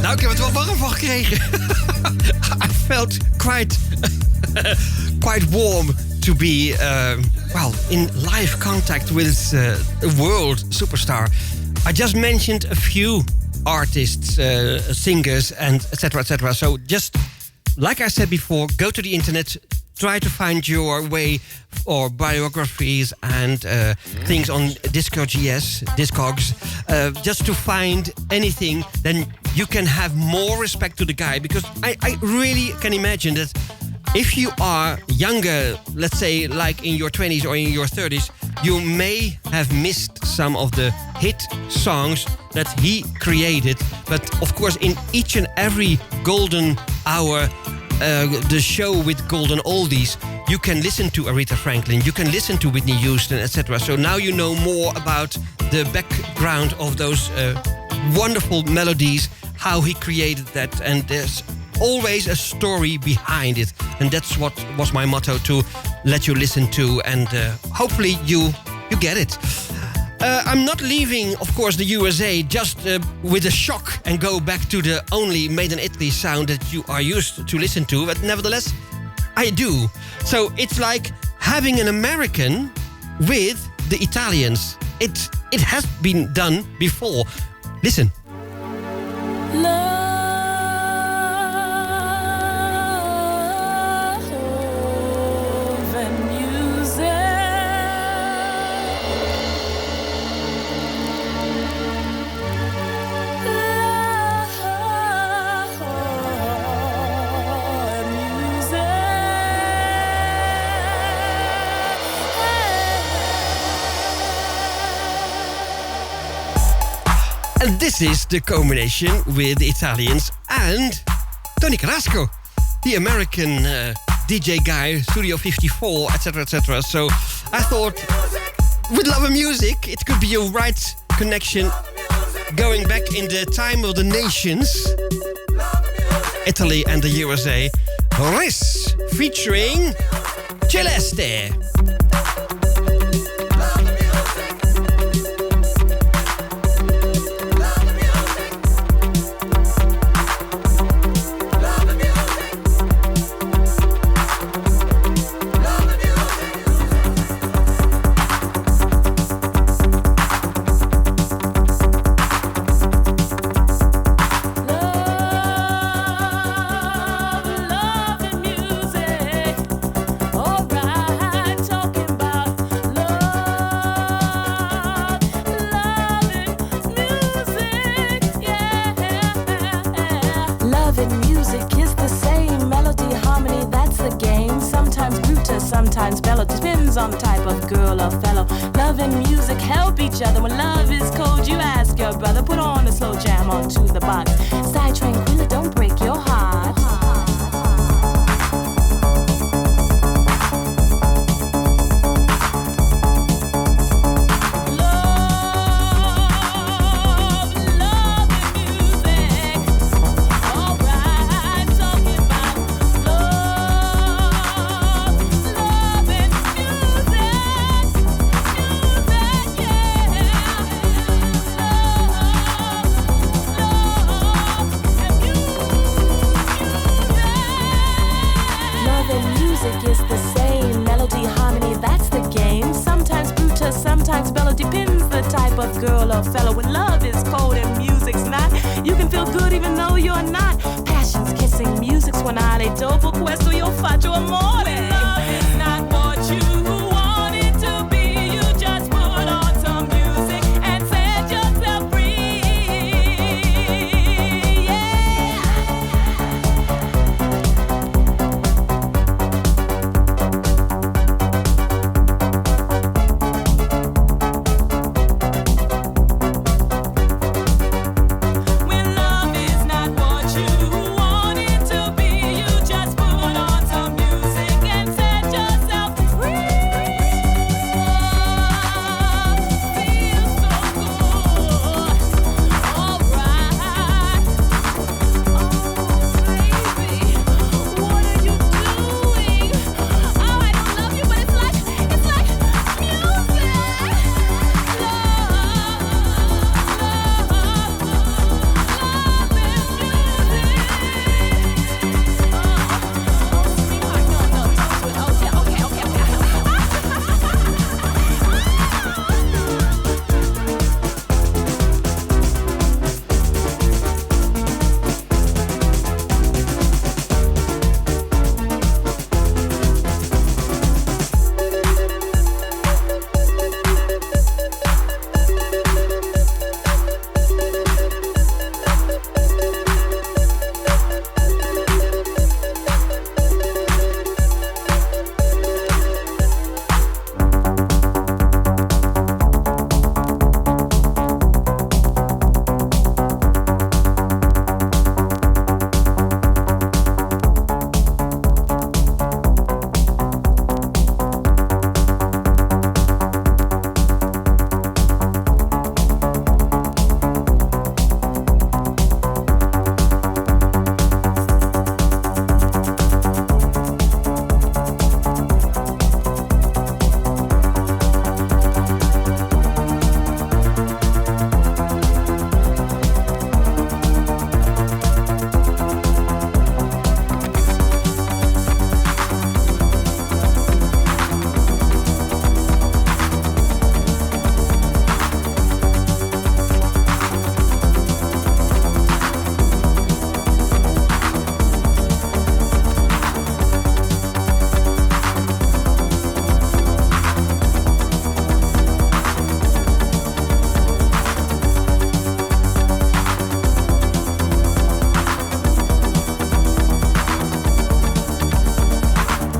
Nou, ik heb het wel warm van gekregen. I felt quite warm to be, in live contact with a world superstar. I just mentioned a few artists, singers, and etc. So just like I said before, go to the internet, try to find your way or biographies and things on Discogs, just to find anything. Then you can have more respect to the guy, because I really can imagine that if you are younger, let's say like in your 20s or in your 30s, you may have missed some of the hit songs that he created. But of course, in each and every golden hour, the show with golden oldies, you can listen to Aretha Franklin, you can listen to Whitney Houston, etc. So now you know more about the background of those wonderful melodies, how he created that, and there's always a story behind it. And that's what was my motto, to let you listen to, and hopefully you get it. I'm not leaving, of course, the USA just with a shock and go back to the only Made in Italy sound that you are used to listen to, but nevertheless, I do. So it's like having an American with the Italians. It has been done before. Listen. And this is the combination with the Italians and Tony Carrasco, the American DJ guy, Studio 54, etc. So I thought, with Love and Music, it could be a right connection going back in the time of the nations, Italy and the USA. Riss featuring Celeste. Sometimes Bella depends on the type of girl or fellow. Love and music help each other. When love is cold, you ask your brother. Put on a slow jam onto the box. Side tranquilla, don't break your heart. Love sometimes Bella depends the type of girl or fellow. When love is cold and music's not, you can feel good even though you're not. Passion's kissing, music's suonare, dopo questo io faccio amore. When love is not what you want it to be, you just put on some music and set yourself free. Yeah. When love is not what you want it to be, you just put on some music and set yourself free. Feels so good. Alright. Oh, baby, what are you doing? Oh, I don't love you, but it's like music.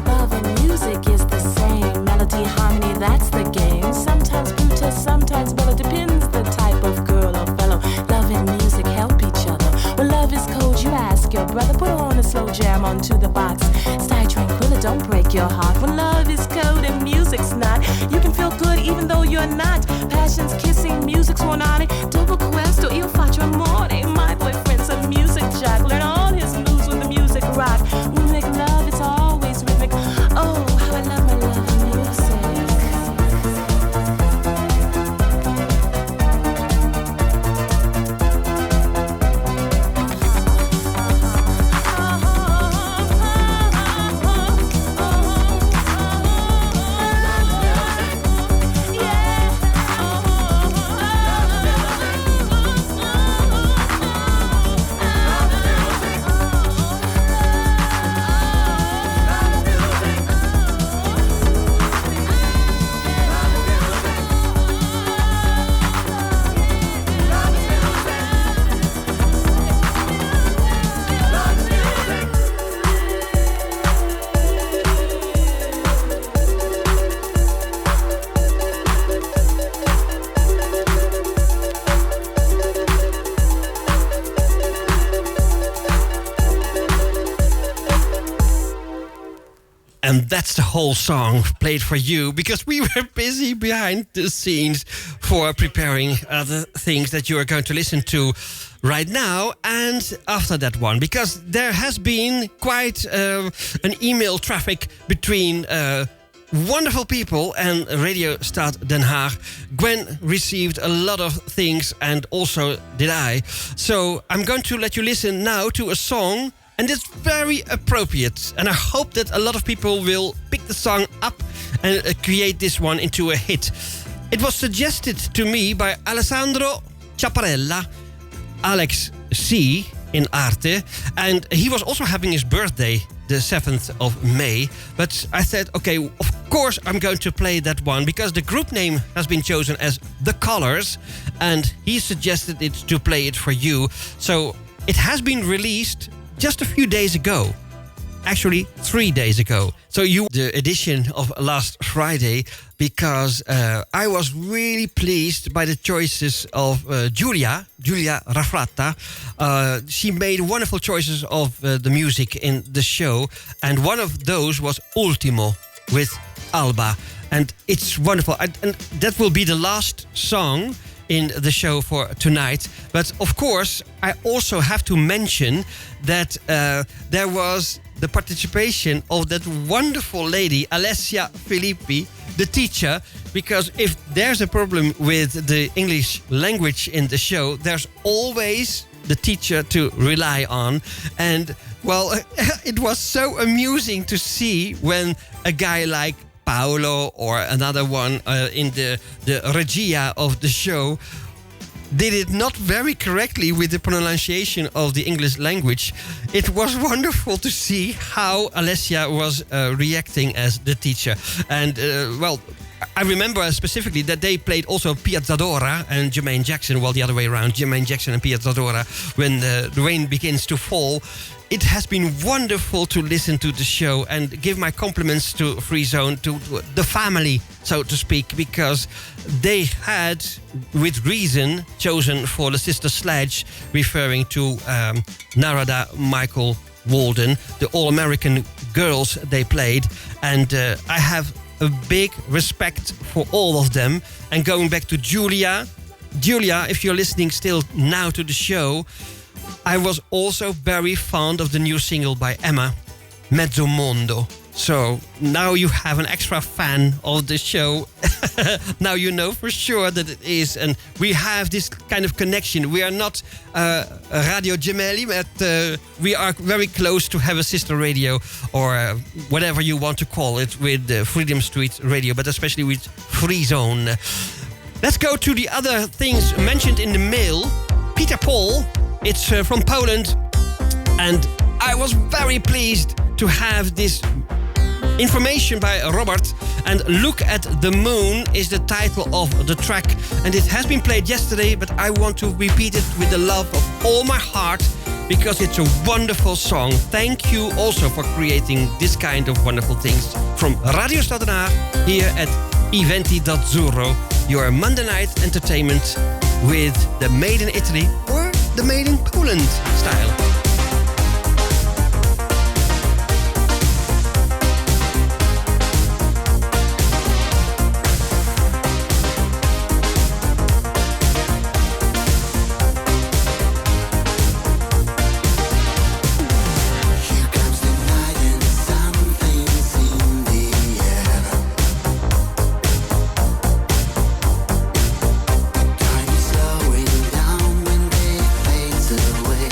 Love and music is the same. Melody, harmony, that's the game. Sometimes Pluto, sometimes Bella, depends the type of girl or fellow. Love and music help each other. When love is cold, you ask your brother, put on a slow jam onto the box. Stay tranquilla, don't break your heart. When love is cold and music's not, you can feel good even though you're not. Passion's kissing, music's suonare, dopo questo io faccio amore. My boyfriend's a music jock, learn all his moves when the music rock. When we make love, it's always rhythmic. Oh, how I love my love and music. And that's the whole song played for you because we were busy behind the scenes for preparing other things that you are going to listen to right now and after that one, because there has been quite an email traffic between wonderful people and Radio Stad Den Haag. Gwen received a lot of things and also did I. So I'm going to let you listen now to a song, and it's very appropriate. And I hope that a lot of people will pick the song up and create this one into a hit. It was suggested to me by Alessandro Ciapparella, Alex C. in Arte, and he was also having his birthday the 7th of May. But I said, okay, of course I'm going to play that one because the group name has been chosen as The Colors, and he suggested it to play it for you. So it has been released just a few days ago. Actually, 3 days ago. So the edition of last Friday, because I was really pleased by the choices of Giulia Rafratta. She made wonderful choices of the music in the show, and one of those was Ultimo with Alba, and it's wonderful. And that will be the last song in the show for tonight. But of course, I also have to mention that there was the participation of that wonderful lady, Alessia Filippi, the teacher, because if there's a problem with the English language in the show, there's always the teacher to rely on. And, well, it was so amusing to see when a guy like Paolo or another one in the regia of the show did it not very correctly with the pronunciation of the English language. It was wonderful to see how Alessia was reacting as the teacher. And, well, I remember specifically that they played also Piazzadora and Jermaine Jackson, well, the other way around, Jermaine Jackson and Piazzadora, when the rain begins to fall. It has been wonderful to listen to the show and give my compliments to Free Zone, to the family, so to speak, because they had, with reason, chosen for the Sister Sledge, referring to Narada, Michael, Walden, the All-American girls they played. And I have a big respect for all of them. And going back to Giulia, if you're listening still now to the show, I was also very fond of the new single by Emma, Mezzo Mondo. So now you have an extra fan of the show. Now you know for sure that it is. And we have this kind of connection. We are not Radio Gemelli, but we are very close to have a sister radio, or whatever you want to call it, with Freedom Street Radio, but especially with Free Zone. Let's go to the other things mentioned in the mail. Peter Paul. It's from Poland, and I was very pleased to have this information by Robert. And Look at the Moon is the title of the track, and it has been played yesterday, but I want to repeat it with the love of all my heart because it's a wonderful song. Thank you also for creating this kind of wonderful things from Radio Stad here at Iventi d'Azzurro, your Monday night entertainment with the Made in Italy or the Made in Poland style. Time slowing down when day fades away.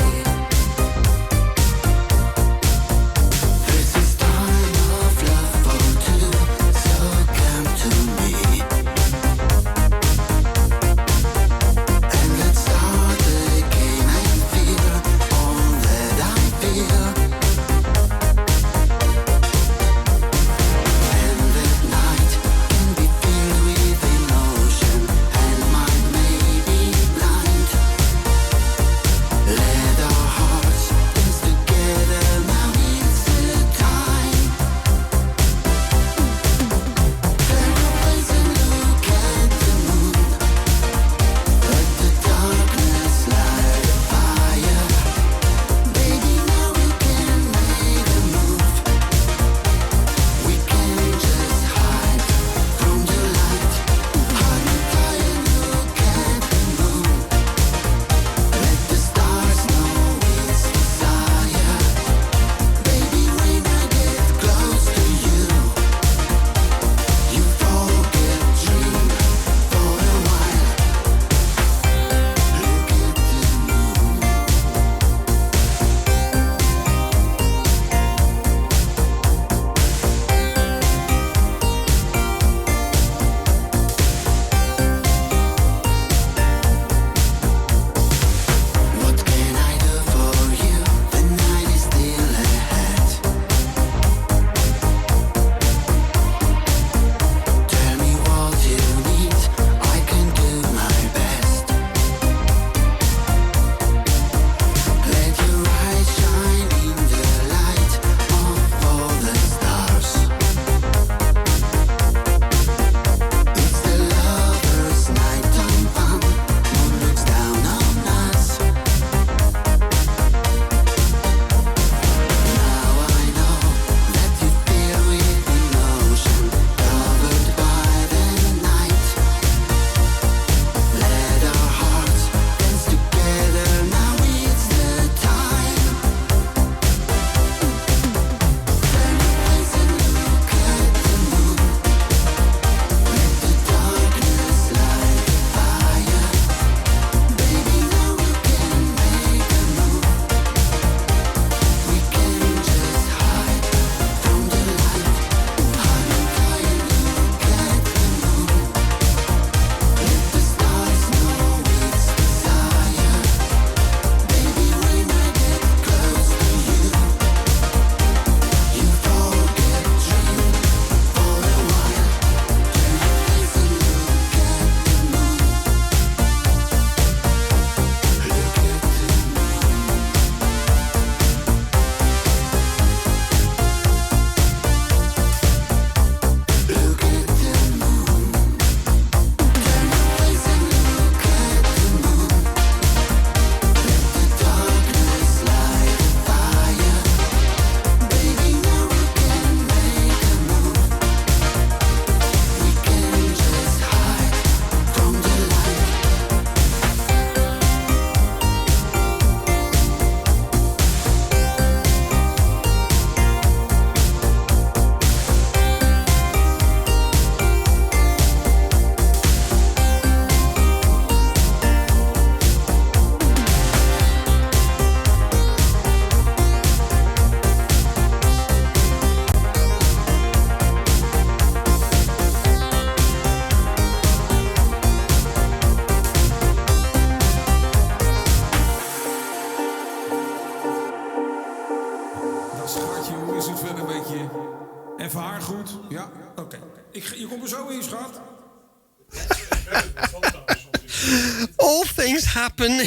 things happen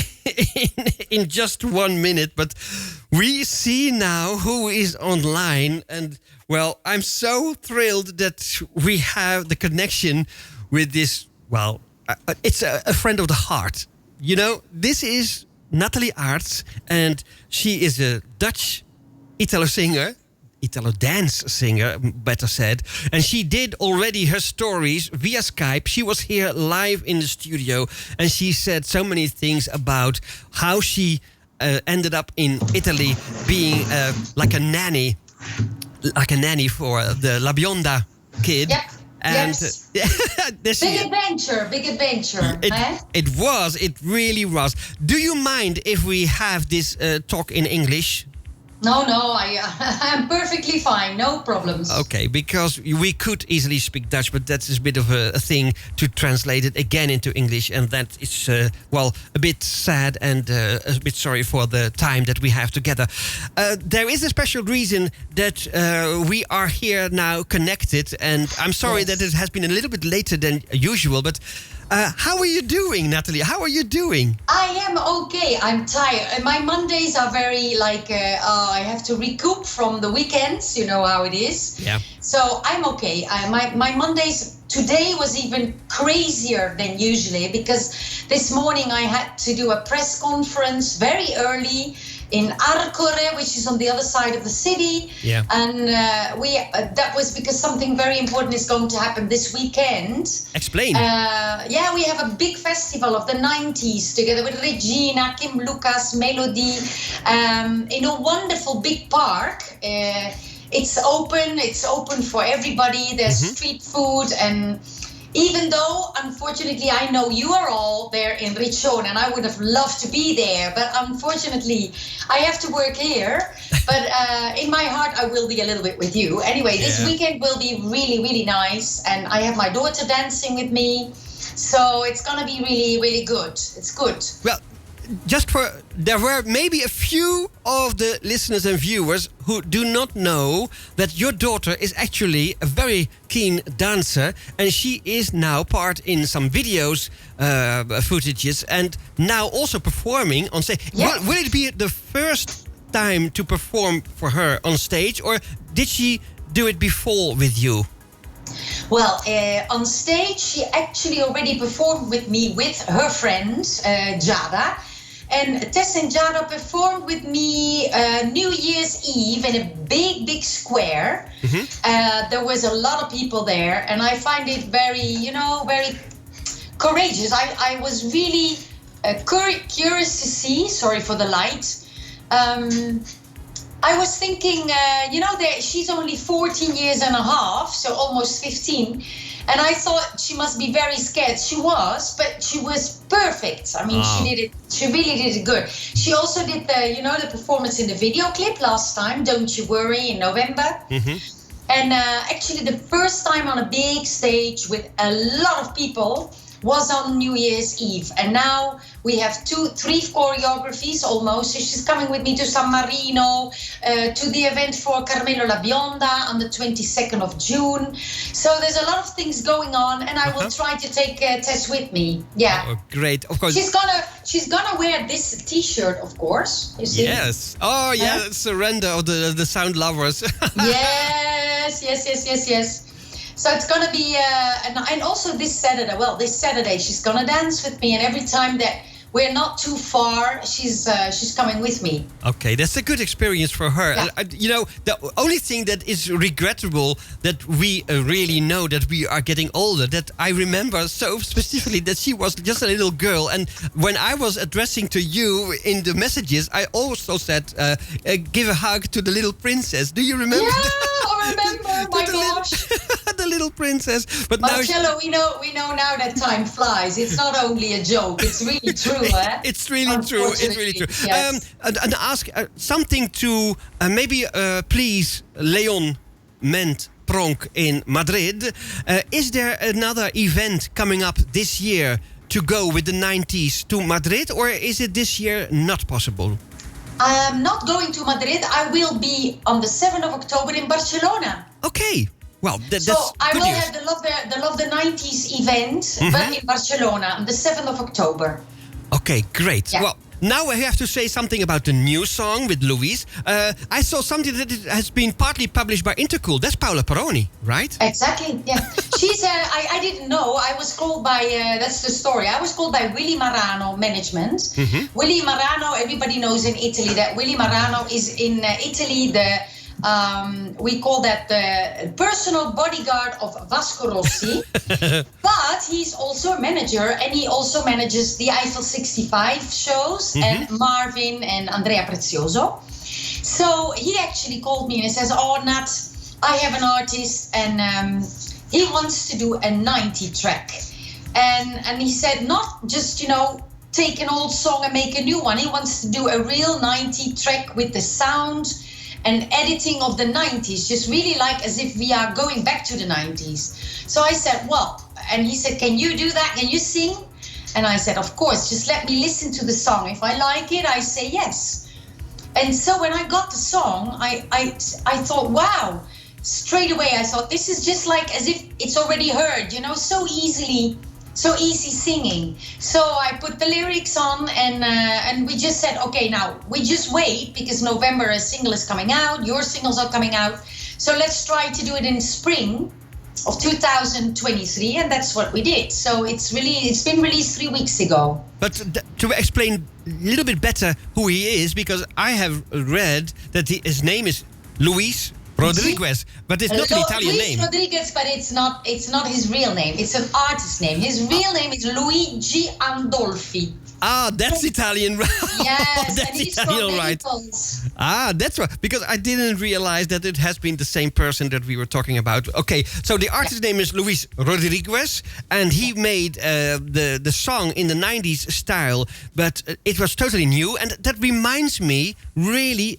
in just 1 minute, but we see now who is online. And, well, I'm so thrilled that we have the connection with this, well, it's a friend of the heart. You know, this is Nathalie Aarts, and she is a Dutch Italo singer. Italo dance singer, better said. And she did already her stories via Skype. She was here live in the studio, and she said so many things about how she ended up in Italy being like a nanny for the La Bionda kid. Yeah. And yes. Big adventure. It really was. Do you mind if we have this talk in English? No, I'm perfectly fine. No problems. Okay, because we could easily speak Dutch, but that's a bit of a thing to translate it again into English. And that is, well, a bit sad and a bit sorry for the time that we have together. There is a special reason that we are here now connected. And I'm sorry that it has been a little bit later than usual, but... how are you doing, Nathalie? How are you doing? I am okay. I'm tired. My Mondays are very I have to recoup from the weekends. You know how it is. Yeah. So I'm okay. My Mondays today was even crazier than usually because this morning I had to do a press conference very early in Arcore, which is on the other side of the city. Yeah. And that was because something very important is going to happen this weekend. Explain. We have a big festival of the 90s together with Regina, Kim Lucas, Melody, in a wonderful big park. It's open for everybody. There's street food, and even though, unfortunately, I know you are all there in Riccione, and I would have loved to be there, but unfortunately, I have to work here. But in my heart, I will be a little bit with you. Anyway, this weekend will be really, really nice, and I have my daughter dancing with me, so it's gonna be really, really good. It's good. Well, there were maybe a few of the listeners and viewers who do not know that your daughter is actually a very keen dancer, and she is now part in some videos, footages, and now also performing on stage. Yeah. Will it be the first time to perform for her on stage, or did she do it before with you? Well, on stage, she actually already performed with me with her friend, Jada. And Tess and Jada performed with me New Year's Eve in a big, big square. There was a lot of people there, and I find it very, very courageous. I was really curious to see, sorry for the light. I was thinking, she's only 14 years and a half, so almost 15. And I thought she must be very scared. She was, but she was perfect. I mean, she did it. She really did it good. She also did the performance in the video clip last time, Don't You Worry, in November. And actually the first time on a big stage with a lot of people was on New Year's Eve. And now we have 3 choreographies almost. So she's coming with me to San Marino, to the event for Carmelo La Bionda on the 22nd of June. So there's a lot of things going on, and I will try to take Tess with me. Yeah. Oh, great. Of course. She's gonna wear this T-shirt, of course. You see? Yes. Oh, yeah. Surrender of the sound lovers. Yes. So it's gonna be, and also this Saturday she's gonna dance with me, and every time that we're not too far, she's coming with me. Okay, that's a good experience for her. Yeah. The only thing that is regrettable that we really know that we are getting older, that I remember so specifically that she was just a little girl, and when I was addressing to you in the messages, I also said, give a hug to the little princess. Do you remember? Yeah, I remember, my gosh. The little princess. But Marcello, we know now that time flies. It's not only a joke, it's really true. It's really true. It's really true. Yes. And ask something to maybe please Leon Ment Pronk in Madrid. Is there another event coming up this year to go with the 90s to Madrid, or is it this year not possible? I am not going to Madrid. I will be on the 7th of October in Barcelona. Okay. Well, that's so I will news. have the Love the 90s event, but in Barcelona on the 7th of October. Okay, great. Yeah. Well, now I have to say something about the new song with Louise. I saw something that it has been partly published by Intercool. That's Paola Peroni, right? Exactly, yeah. She's, I didn't know. I was called by, that's the story. I was called by Willy Marano Management. Mm-hmm. Willy Marano, everybody knows in Italy that Willy Marano is in Italy we call that the personal bodyguard of Vasco Rossi. But he's also a manager, and he also manages the Eiffel 65 shows and Marvin and Andrea Prezioso. So he actually called me and he says, "Oh, Nat, I have an artist and he wants to do a 90 track." And he said, not just, take an old song and make a new one. He wants to do a real 90 track with the sound and editing of the 90s, just really like as if we are going back to the 90s. So I said, well, and he said, can you do that? Can you sing? And I said, of course, just let me listen to the song. If I like it, I say yes. And so when I got the song, I thought, wow, straight away I thought, this is just like as if it's already heard, so easy singing. So I put the lyrics on and we just said, okay, now we just wait because November a single is coming out, your singles are coming out. So let's try to do it in spring of 2023, and that's what we did. So it's been released 3 weeks ago. But to explain a little bit better who he is, because I have read that his name is Luis Rodriguez, but it's not an Italian Luis name. Rodriguez, but it's not his real name. It's an artist name. His real name is Luigi Andolfi. Ah, that's Italian, right? Yes, That's and he's Italian, from right? Naples. Ah, that's right. Because I didn't realize that it has been the same person that we were talking about. Okay, so the artist's name is Luis Rodriguez, and he made the song in the 90s style, but it was totally new, and that reminds me really,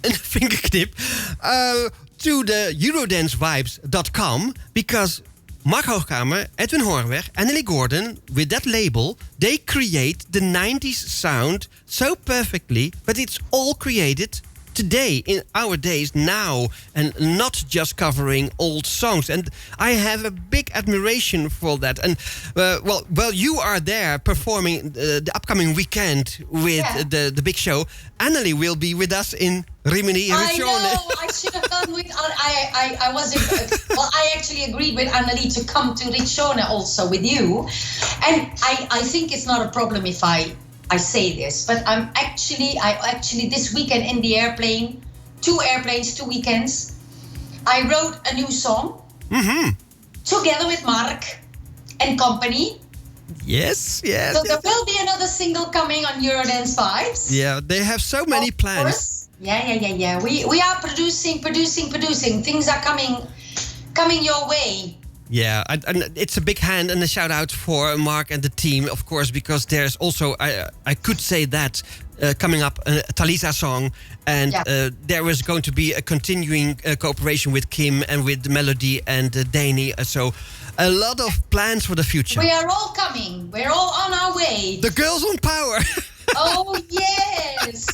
a fingerknip, to the EurodanceVibes.com, because Mark Hoogkamer, Edwin Hornweg, and Ellie Gordon, with that label, they create the 90s sound so perfectly, but it's all created today, in our days now, and not just covering old songs. And I have a big admiration for that. And well, you are there performing the upcoming weekend with the big show. Annelie will be with us in Rimini, I Riccione. know. I should have done with. I wasn't. Well, I actually agreed with Annelie to come to Riccione also with you, and I think it's not a problem if I say this, but I actually this weekend in the airplane, 2 airplanes, 2 weekends, I wrote a new song together with Mark and company. Yes. So there will be another single coming on Eurodance Vibes. Yeah, they have so many plans. Course. Yeah. We are producing. Things are coming your way. Yeah, and it's a big hand and a shout out for Mark and the team, of course, because there's also, I could say that, coming up a Talisa song, and there is going to be a continuing cooperation with Kim and with Melody and Danny. So a lot of plans for the future. We are all coming. We're all on our way. The girls on power. Oh, yes.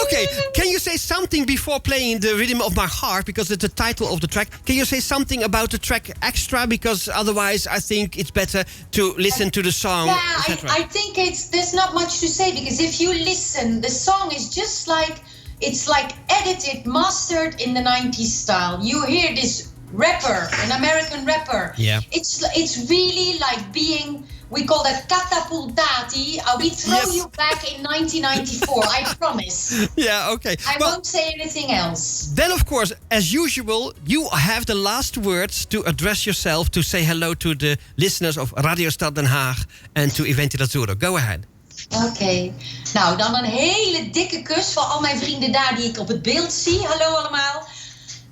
Okay, can you say something before playing The Rhythm of My Heart, because it's the title of the track? Can you say something about the track extra? Because otherwise I think it's better to listen to the song. Yeah, I think there's not much to say, because if you listen, the song is just like, it's like edited, mastered in the 90s style. You hear this rapper, an American rapper. Yeah. It's really like being... We call that catapultati. We throw you back in 1994, I promise. Yeah, okay. I won't say anything else. Then, of course, as usual, you have the last words to address yourself, to say hello to the listeners of Radio Stad Den Haag and to Iventi Lazzurro. Go ahead. Oké. Nou, dan een hele dikke kus voor al mijn vrienden daar die ik op het beeld zie. Hallo allemaal.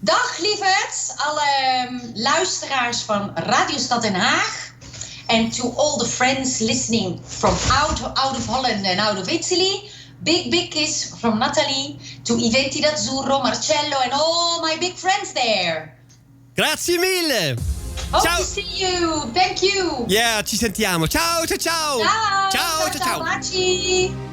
Dag lieverds, alle luisteraars van Radio Stad Den Haag. And to all the friends listening from out of Holland and out of Italy, big kiss from Nathalie to Iventi Lazzurro, Marcello, and all my big friends there. Grazie mille. Hope ciao. to see you. Thank you. Yeah, ci sentiamo. Ciao. Ciao. Baci.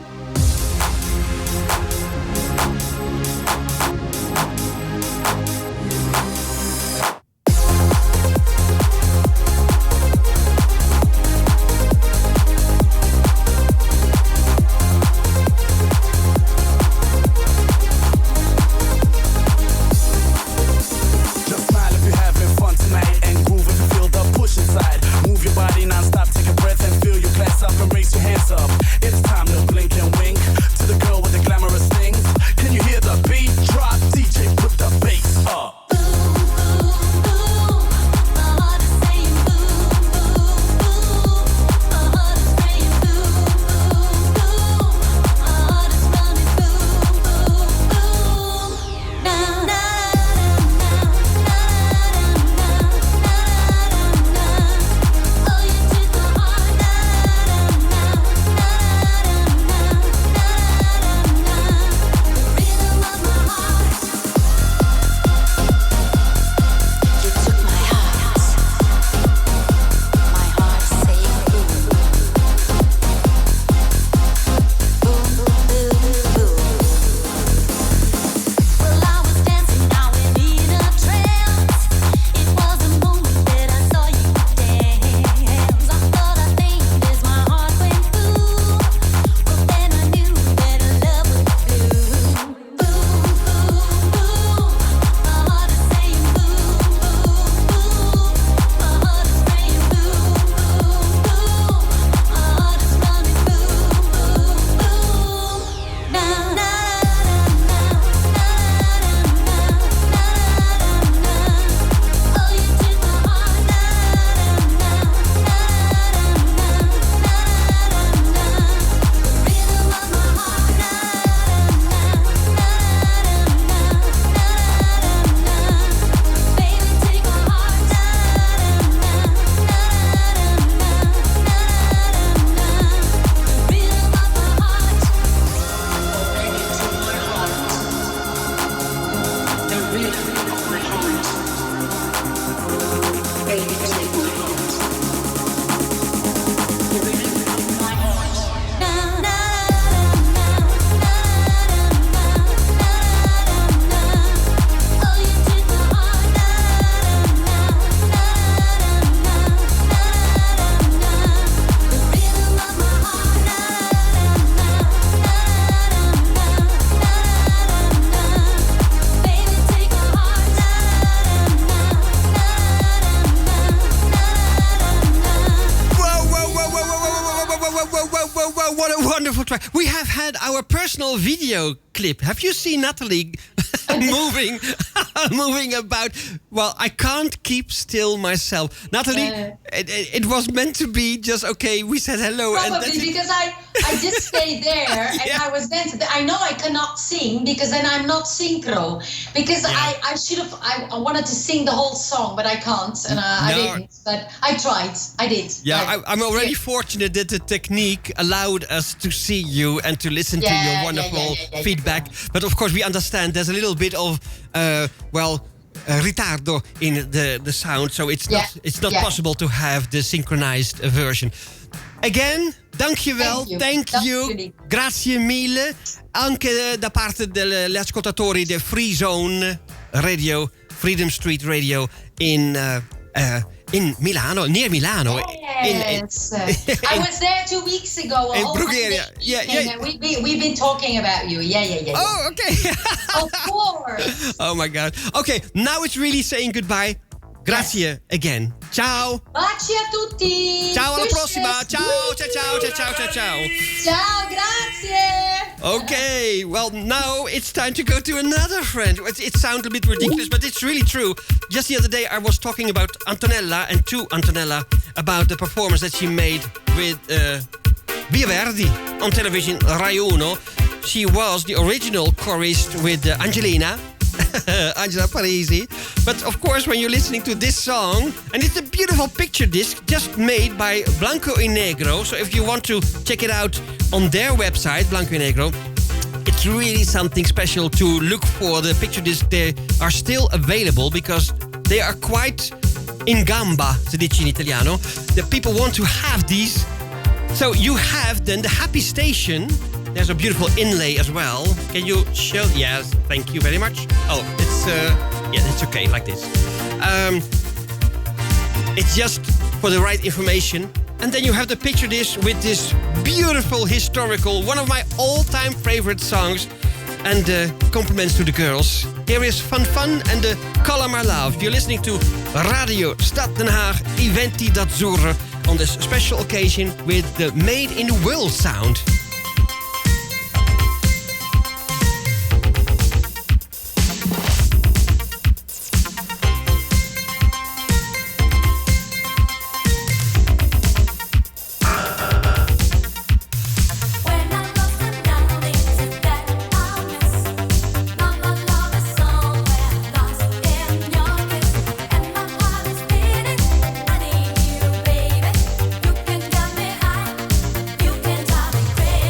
Oh, what a wonderful track. We have had our personal video clip. Have you seen Nathalie moving moving about? Well, I can't keep still myself. Nathalie, it was meant to be just, okay, we said hello. Probably because I just stayed there and I was dancing. I know I cannot sing because then I'm not synchro. Because I should have, I wanted to sing the whole song, but I can't. And I didn't. But I tried. I did. Yeah, I'm already fortunate that the technique allowed us to see you and to listen to your wonderful feedback. But of course, we understand there's a little bit of, ritardo in the sound. So it's not possible to have the synchronized version. Again, dankjewel. Thank you. Grazie mille. Anche da parte degli ascoltatori di Free Zone Radio, Freedom Street Radio in Milano, near Milano. Yes. I was there 2 weeks ago. In Bulgaria. And we've been talking about you. Yeah. Oh, okay. Of course. Oh my God. Okay, now it's really saying goodbye. Grazie again. Ciao. Baci a tutti. Ciao, alla prossima. Ciao. Ciao, grazie. Okay, well, now it's time to go to another friend. It sounds a bit ridiculous, but it's really true. Just the other day, I was talking about Antonella and to Antonella about the performance that she made with Via Verdi on television, Rai Uno. She was the original chorist with Angelina. Angela Parisi. But of course, when you're listening to this song, and it's a beautiful picture disc just made by Blanco y Negro. So if you want to check it out on their website, Blanco y Negro, it's really something special to look for. The picture disc, they are still available because they are quite in gamba, si dice in italiano. The people want to have these. So you have then the Happy Station. There's a beautiful inlay as well. Can you show? Yes, thank you very much. Oh, it's okay like this. It's just for the right information. And then you have the picture disc with this beautiful historical, one of my all-time favorite songs. And compliments to the girls. Here is Fun and the Color My Love. You're listening to Radio Stad Den Haag, Iventi d'Azzurro, on this special occasion with the Made in the World sound. You can drive me crazy.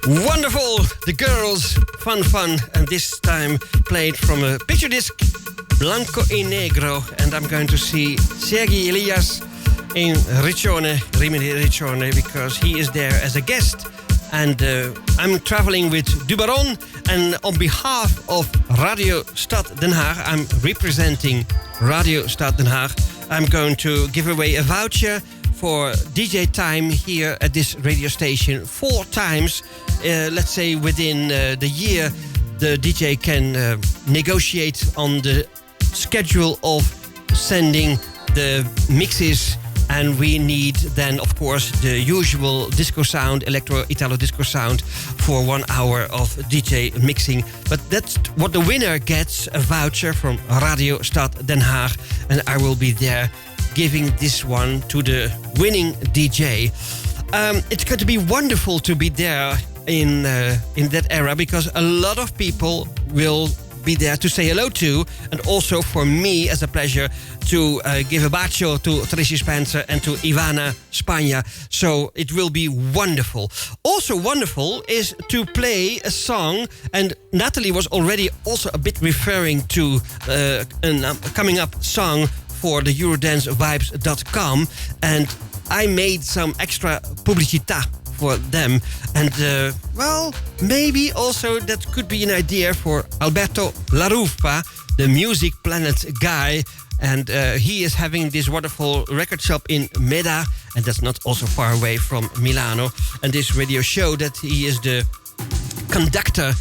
Wonderful, the girls, fun, and this time played from a picture disc, Blanco e Negro, and I'm going to see Sergi Elias in Riccione, Rimini Riccione, because he is there as a guest, and I'm traveling with Dubaron, and on behalf of Radio Stad Den Haag, I'm representing Radio Stad Den Haag. I'm going to give away a voucher for DJ time here at this radio station 4 times. Let's say within the year, the DJ can negotiate on the schedule of sending the mixes, and we need then, of course, the usual disco sound, electro-italo disco sound for 1 hour of DJ mixing. But that's what the winner gets, a voucher from Radio Stad Den Haag, and I will be there giving this one to the winning DJ. It's going to be wonderful to be there in that era, because a lot of people will be there to say hello to, and also for me as a pleasure to give a bacio to Tracy Spencer and to Ivana Spagna. So it will be wonderful. Also wonderful is to play a song, and Nathalie was already also a bit referring to a coming up song for the EurodanceVibes.com, and I made some extra publicità for them, and well, maybe also that could be an idea for Alberto Larufa, the Music Planet guy, and he is having this wonderful record shop in Meda, and that's not also far away from Milano, and this radio show that he is the conductor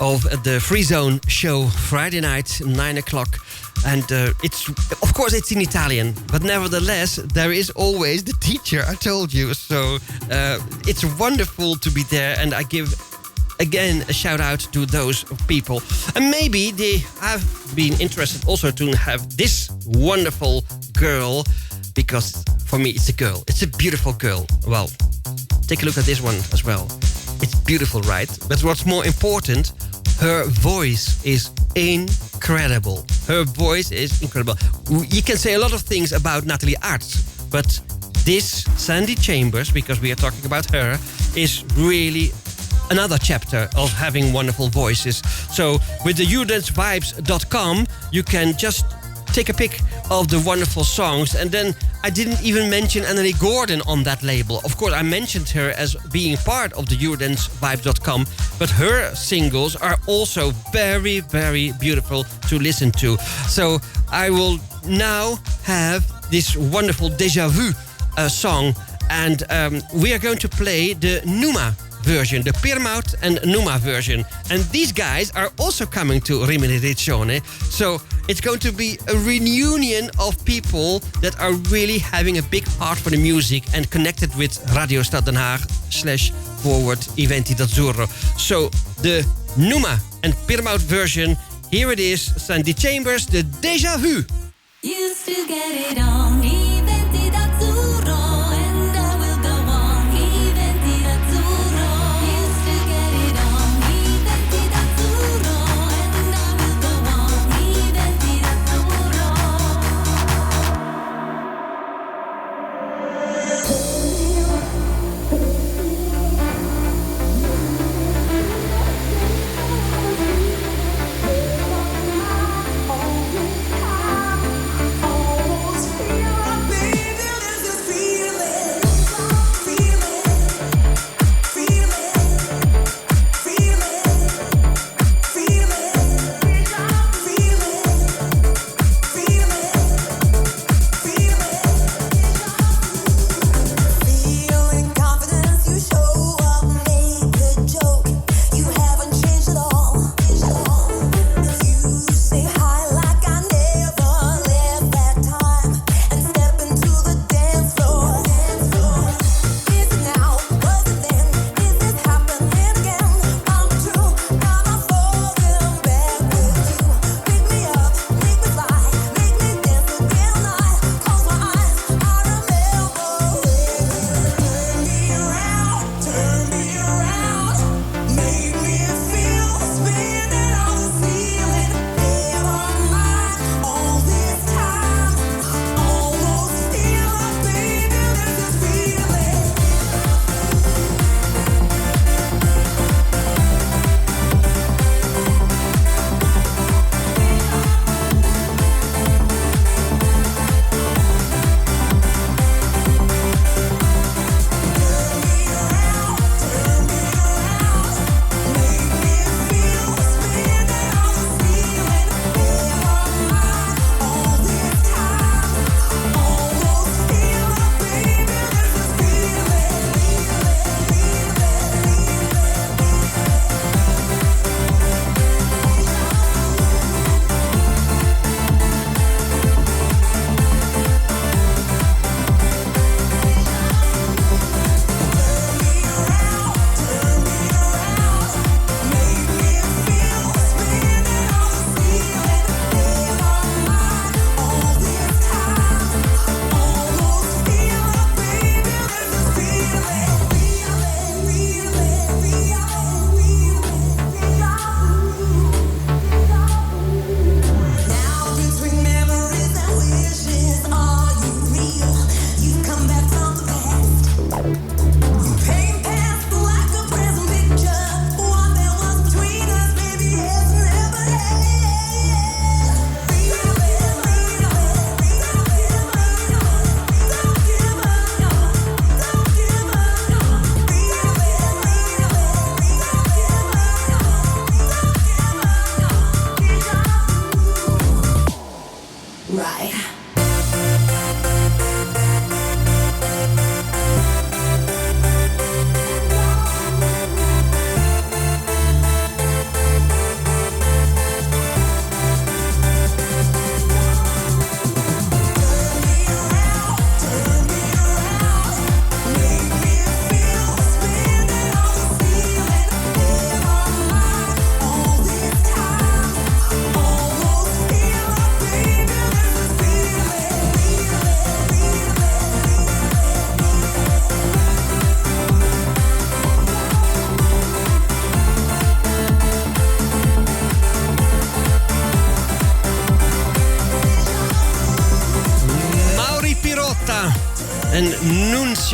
of the Free Zone show Friday night, 9 o'clock. And it's, of course, it's in Italian, but nevertheless, there is always the teacher, I told you. So it's wonderful to be there, and I give, again, a shout out to those people. And maybe they have been interested also to have this wonderful girl, because for me, it's a girl. It's a beautiful girl. Well, take a look at this one as well. It's beautiful, right? But what's more important, her voice is incredible. Her voice is incredible. You can say a lot of things about Nathalie Aarts, but this Sandy Chambers, because we are talking about her, is really another chapter of having wonderful voices. So with the EurodanceVibes.com, you can just take a pic of the wonderful songs, and then I didn't even mention Annalie Gordon on that label. Of course, I mentioned her as being part of the EurodanceVibes.com, but her singles are also very, very beautiful to listen to. So I will now have this wonderful Déjà Vu song, and we are going to play the Numa version, the Pirmaut and Numa version. And these guys are also coming to Rimini Riccione. So it's going to be a reunion of people that are really having a big heart for the music and connected with Radio Stad Den Haag / Iventi d'Azzurro. So the Numa and Pirmaut version, here it is, Sandy Chambers, the Déjà Vu. Used to get it on Iventi d'Azzurro, and I will go on Iventi d'Azzurro. Used to get it on Iventi d'Azzurro, and I will go on Iventi d'Azzurro. Almost feel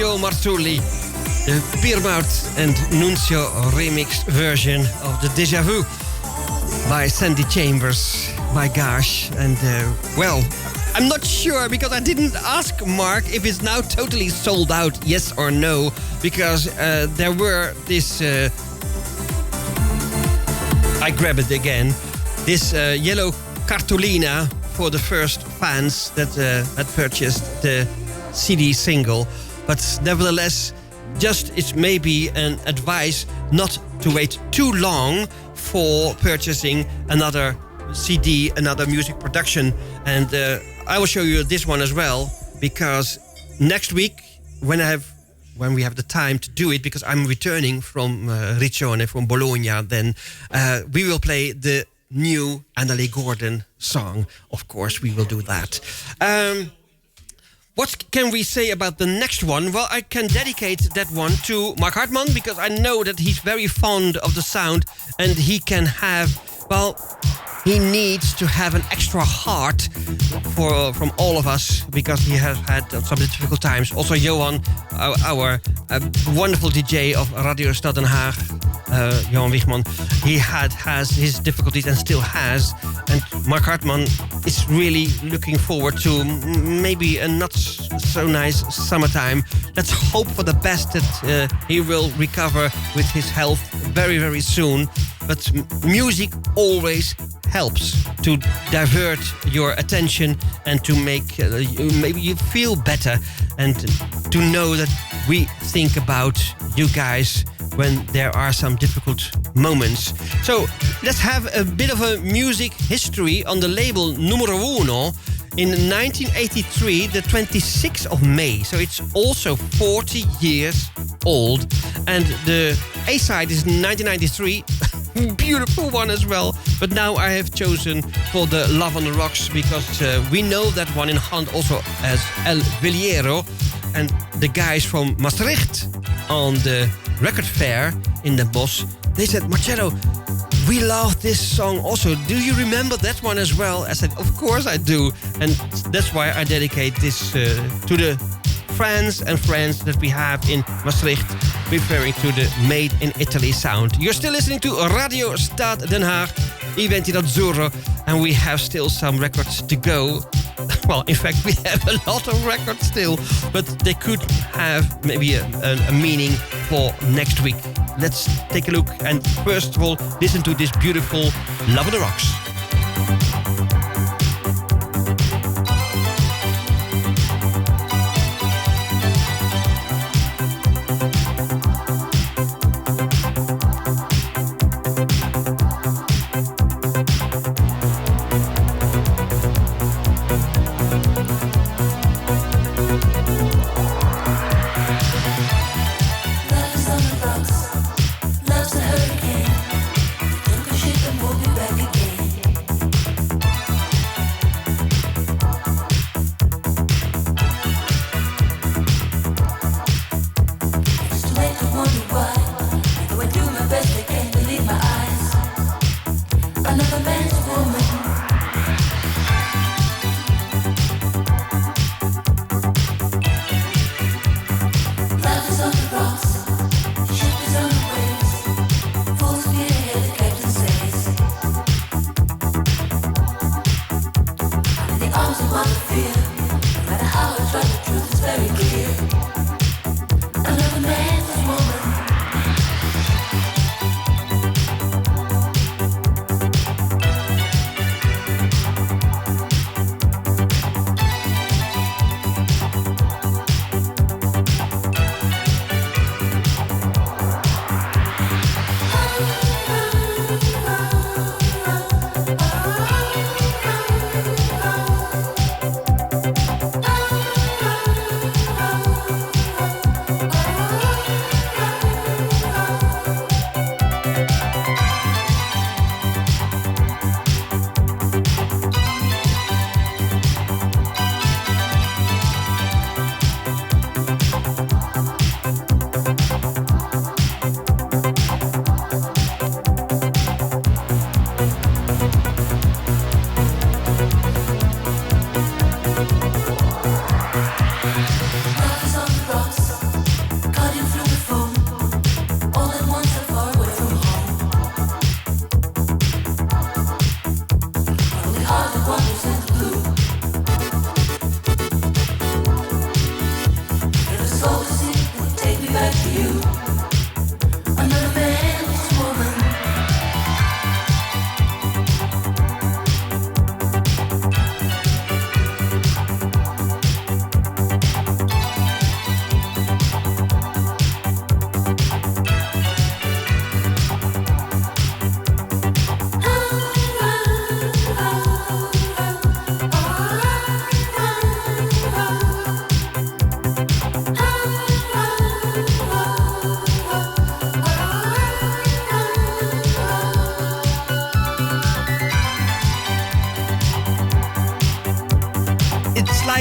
Lucio Marzulli, the Piermouth and Nunzio remix version of the Deja Vu by Sandy Chambers. My gosh, and well, I'm not sure because I didn't ask Mark if it's now totally sold out, yes or no, because there were this... I grab it again. This yellow cartolina for the first fans that had purchased the CD single. But nevertheless, just it's maybe an advice not to wait too long for purchasing another CD, another music production. And I will show you this one as well, because next week, when we have the time to do it, because I'm returning from Riccione, from Bologna, then we will play the new Nathalie Gordon song. Of course, we will do that. What can we say about the next one? Well, I can dedicate that one to Mark Hartman, because I know that he's very fond of the sound, and he can have, well, he needs to have an extra heart from all of us, because he has had some difficult times. Also, Johan, our wonderful DJ of Radio Stad Den Haag, Johan Wichman, he has his difficulties and still has. And Mark Hartman is really looking forward to maybe a not so nice summertime. Let's hope for the best, that he will recover with his health very, very soon. But music always helps to divert your attention and to make maybe you feel better, and to know that we think about you guys when there are some difficult moments. So let's have a bit of a music history on the label Numero Uno. In 1983, the 26th of May, so it's also 40 years old. And the A-side is 1993, beautiful one as well. But now I have chosen for the Love on the Rocks, because we know that one in Holland also as El Villero. And the guys from Maastricht on the record fair in Den Bosch, they said, Marcello, we love this song also. Do you remember that one as well? I said, of course I do. And that's why I dedicate this to the fans and friends that we have in Maastricht, referring to the Made in Italy sound. You're still listening to Radio Stad Den Haag, Iventi d'Azzurro, and we have still some records to go. Well, in fact, we have a lot of records still, but they could have maybe a meaning for next week. Let's take a look, and first of all, listen to this beautiful Love on the Rocks. Love's a hurricane, don't go shake and we'll be back again.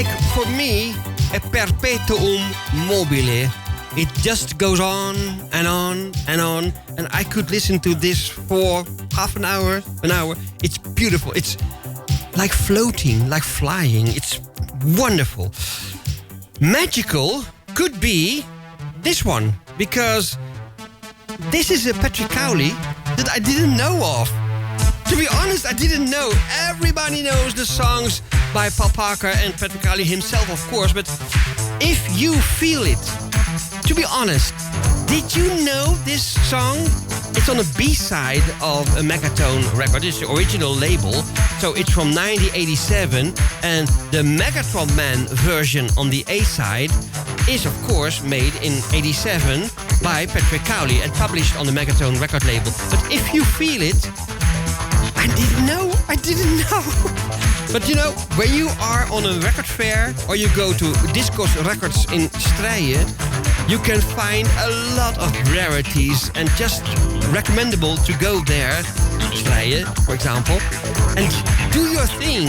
like, for me, a perpetuum mobile. It just goes on and on and on. And I could listen to this for half an hour. It's beautiful. It's like floating, like flying. It's wonderful. Magical could be this one, because this is a Patrick Cowley that I didn't know of. To be honest, I didn't know. Everybody knows the songs by Paul Parker and Patrick Cowley himself, of course. But If You Feel It, to be honest, did you know this song? It's on a B-side of a Megatone record. It's the original label. So it's from 1987. And the Megatron Man version on the A-side is, of course, made in 87 by Patrick Cowley and published on the Megatone record label. But If You Feel It, I didn't know. But you know, when you are on a record fair or you go to Discos Records in Strijen, you can find a lot of rarities and just recommendable to go there, Strijen, for example, and do your thing.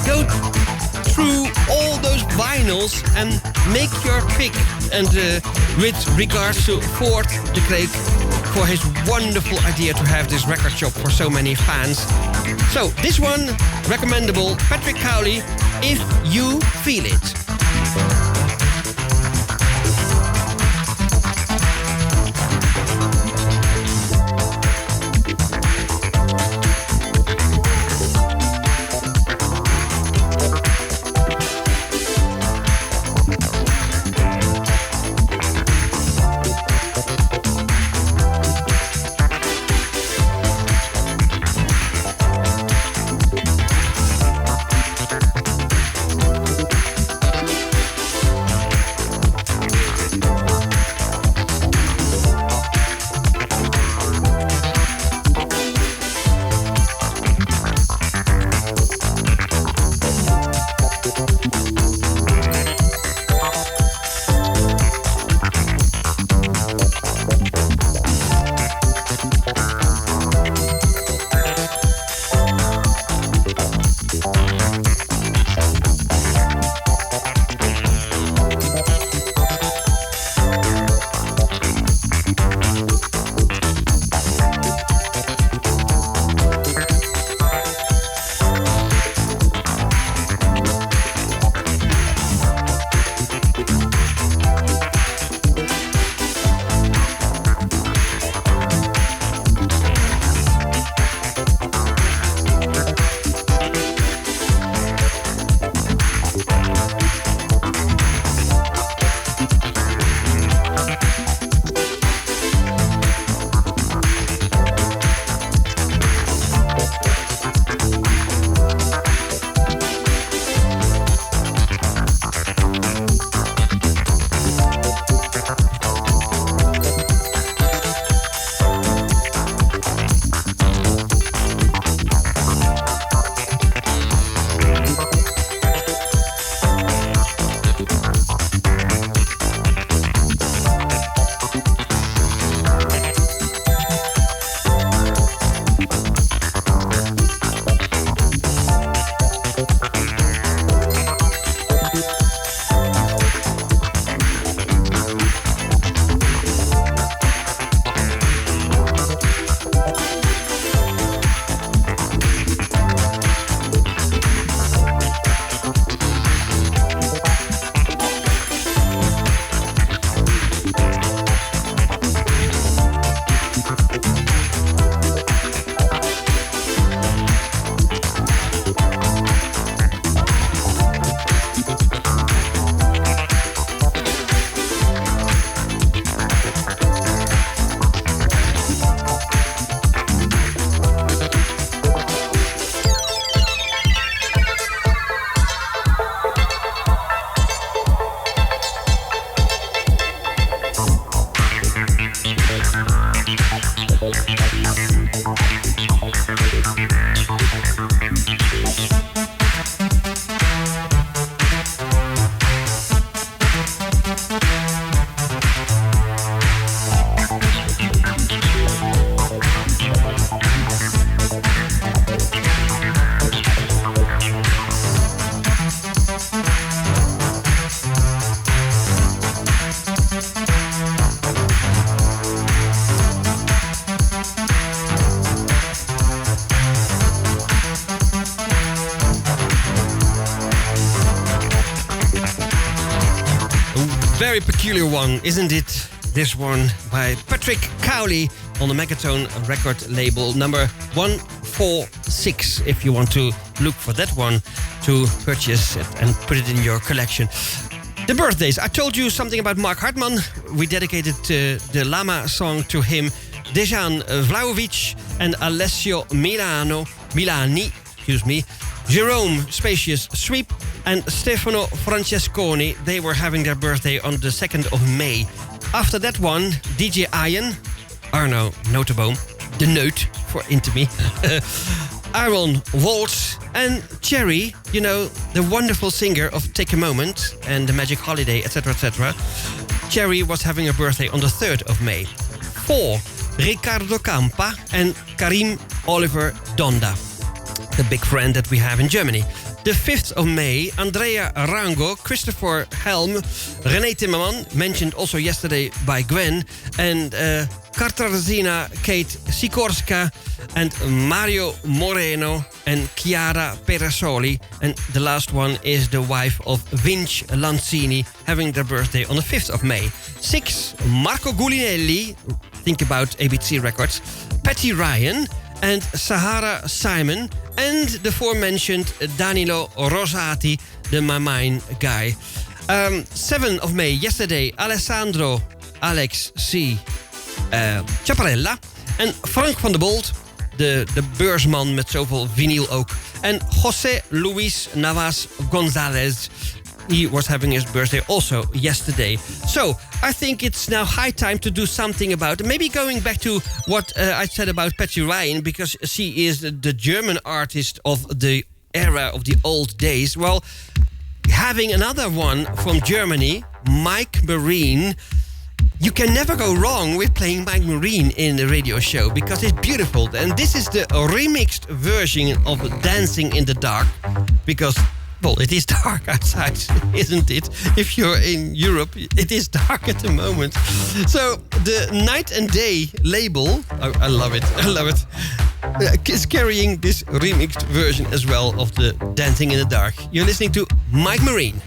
Go through all those vinyls and make your pick. And with regards to Ford de Kreek, for his wonderful idea to have this record shop for so many fans. So this one, recommendable, Patrick Cowley, If You Feel It. peculiar one, isn't it? This one by Patrick Cowley on the Megatone record label number 146. If you want to look for that one to purchase it and put it in your collection. The birthdays. I told you something about Mark Hartman. We dedicated the Lama song to him. Dejan Vlahovic and Alessio Milani, Jerome Spacious Sweep and Stefano Francesconi. They were having their birthday on the 2nd of May. After that one, DJ Ian, Arno Noteboom, the Note for Intimi, Aaron Waltz and Cherry, you know, the wonderful singer of Take a Moment and The Magic Holiday, etc., etc. Cherry was having a birthday on the 3rd of May. 4, Ricardo Campa and Karim Oliver Donda, the big friend that we have in Germany. The 5th of May, Andrea Rango, Christopher Helm, René Timmerman, mentioned also yesterday by Gwen, and Katarzyna Kate Sikorska, and Mario Moreno, and Chiara Perasoli. And the last one is the wife of Vince Lanzini, having their birthday on the 5th of May. 6, Marco Gulinelli, think about ABC Records, Patty Ryan, and Sahara Simon, and the aforementioned Danilo Rosati, the Mamine guy. 7th of May, yesterday, Alessandro Alex C. Chaparella en Frank van der Bolt, de beursman met zoveel vinyl ook. En José Luis Navas González. He was having his birthday also yesterday. So, I think it's now high time to do something about... Maybe going back to what I said about Patsy Ryan, because she is the German artist of the era of the old days. Well, having another one from Germany, Mike Marine... You can never go wrong with playing Mike Marine in the radio show because it's beautiful. And this is the remixed version of Dancing in the Dark. Because, well, it is dark outside, isn't it? If you're in Europe, it is dark at the moment. So, the Night and Day label, I love it, is carrying this remixed version as well of the Dancing in the Dark. You're listening to Mike Marine.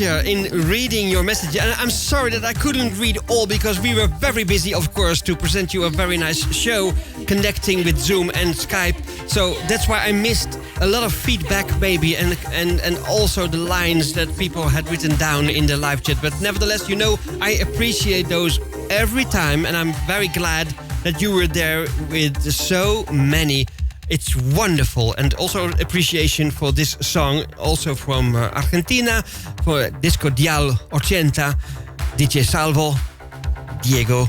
pleasure in reading your message. And I'm sorry that I couldn't read all because we were very busy, of course, to present you a very nice show connecting with Zoom and Skype. So that's why I missed a lot of feedback, maybe, and also the lines that people had written down in the live chat. But nevertheless, you know, I appreciate those every time, and I'm very glad that you were there with so many. It's wonderful. And also appreciation for this song, also from Argentina, for Disco Dial 80, DJ Salvo, Diego,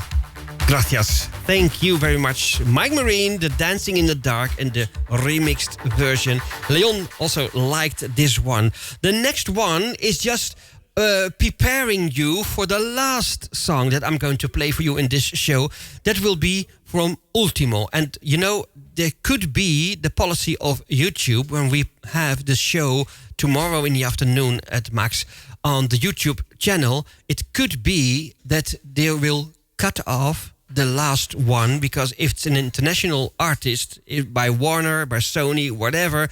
gracias. Thank you very much. Mike Marine, the Dancing in the Dark and the remixed version. Leon also liked this one. The next one is just preparing you for the last song that I'm going to play for you in this show. That will be from Ultimo. And you know, there could be the policy of YouTube when we have the show tomorrow in the afternoon at Max on the YouTube channel. It could be that they will cut off the last one, because if it's an international artist, by Warner, by Sony, whatever,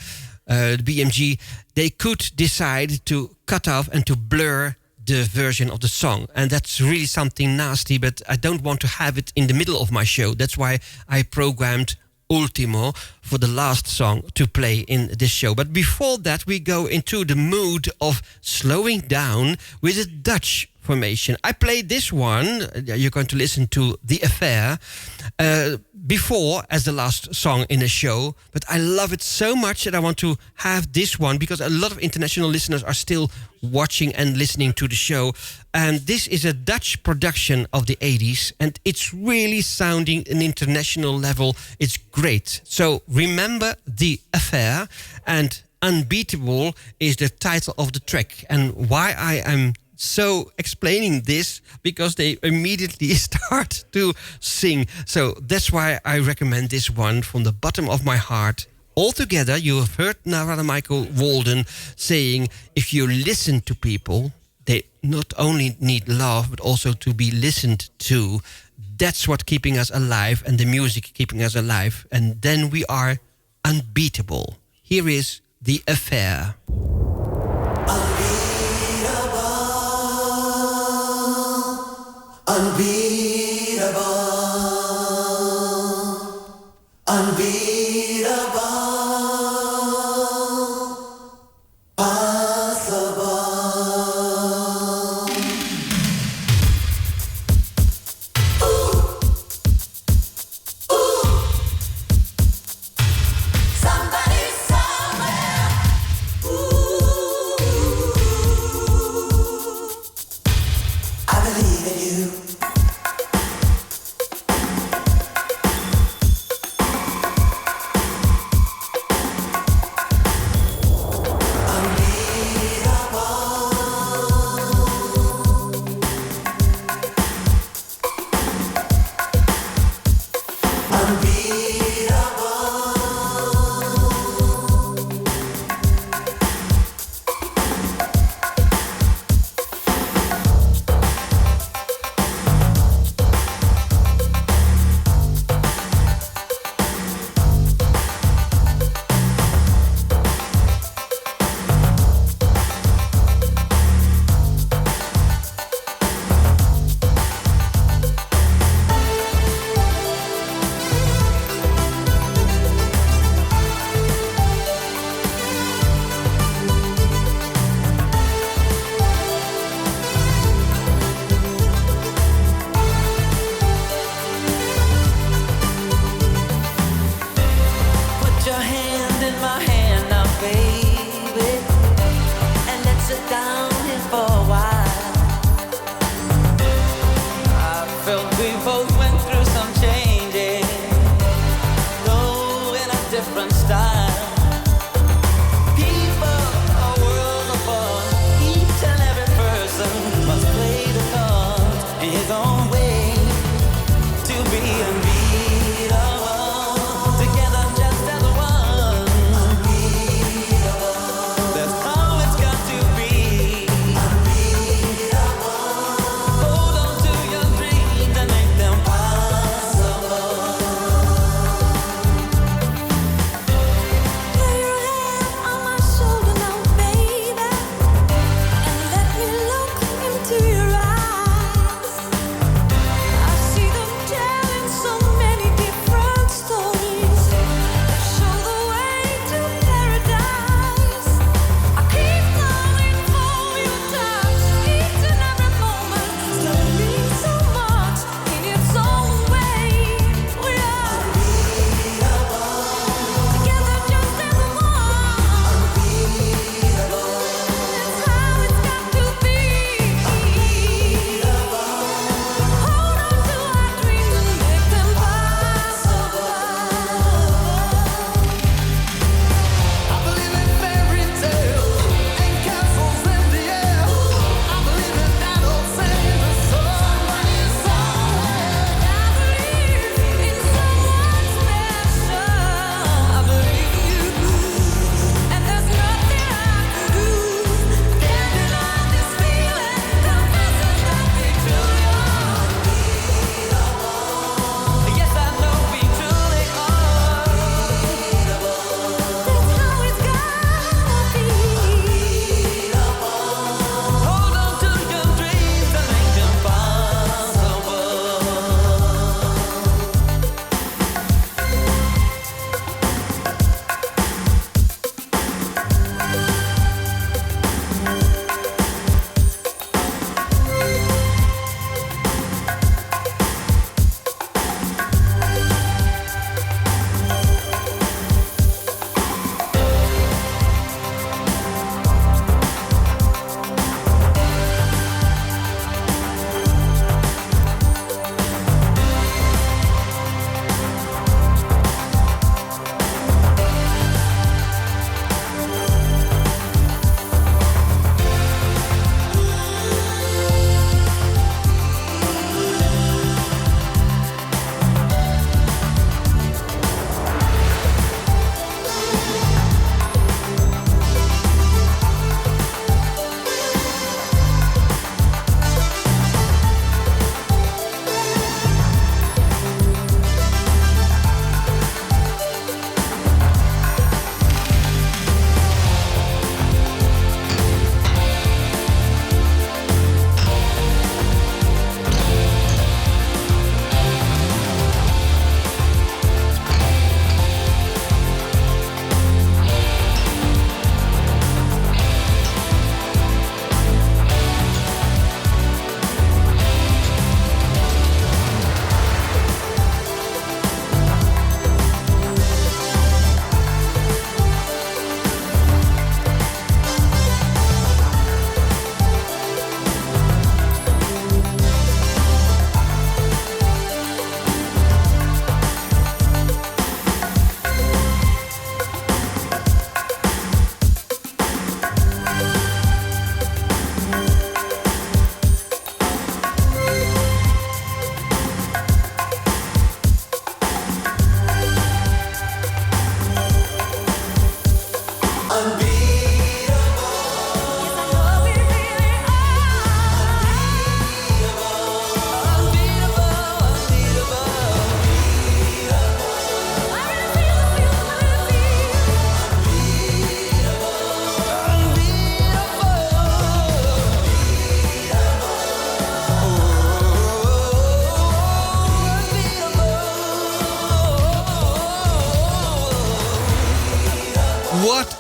the BMG, they could decide to cut off and to blur the version of the song. And that's really something nasty, but I don't want to have it in the middle of my show. That's why I programmed Ultimo for the last song to play in this show. But before that, we go into the mood of slowing down with a Dutch formation. I played this one, you're going to listen to The Affair, before as the last song in a show, but I love it so much that I want to have this one because a lot of international listeners are still watching and listening to the show. And this is a Dutch production of the 80s, and it's really sounding an international level. It's great. So remember The Affair, and Unbeatable is the title of the track. And why I am so explaining this, because they immediately start to sing. So that's why I recommend this one from the bottom of my heart. Altogether, you have heard Narada Michael Walden saying, if you listen to people, they not only need love, but also to be listened to. That's what keeping us alive, and the music keeping us alive. And then we are unbeatable. Here is The Affair. Unbeatable, unbeatable, possible. Ooh, ooh. Somebody somewhere. Ooh.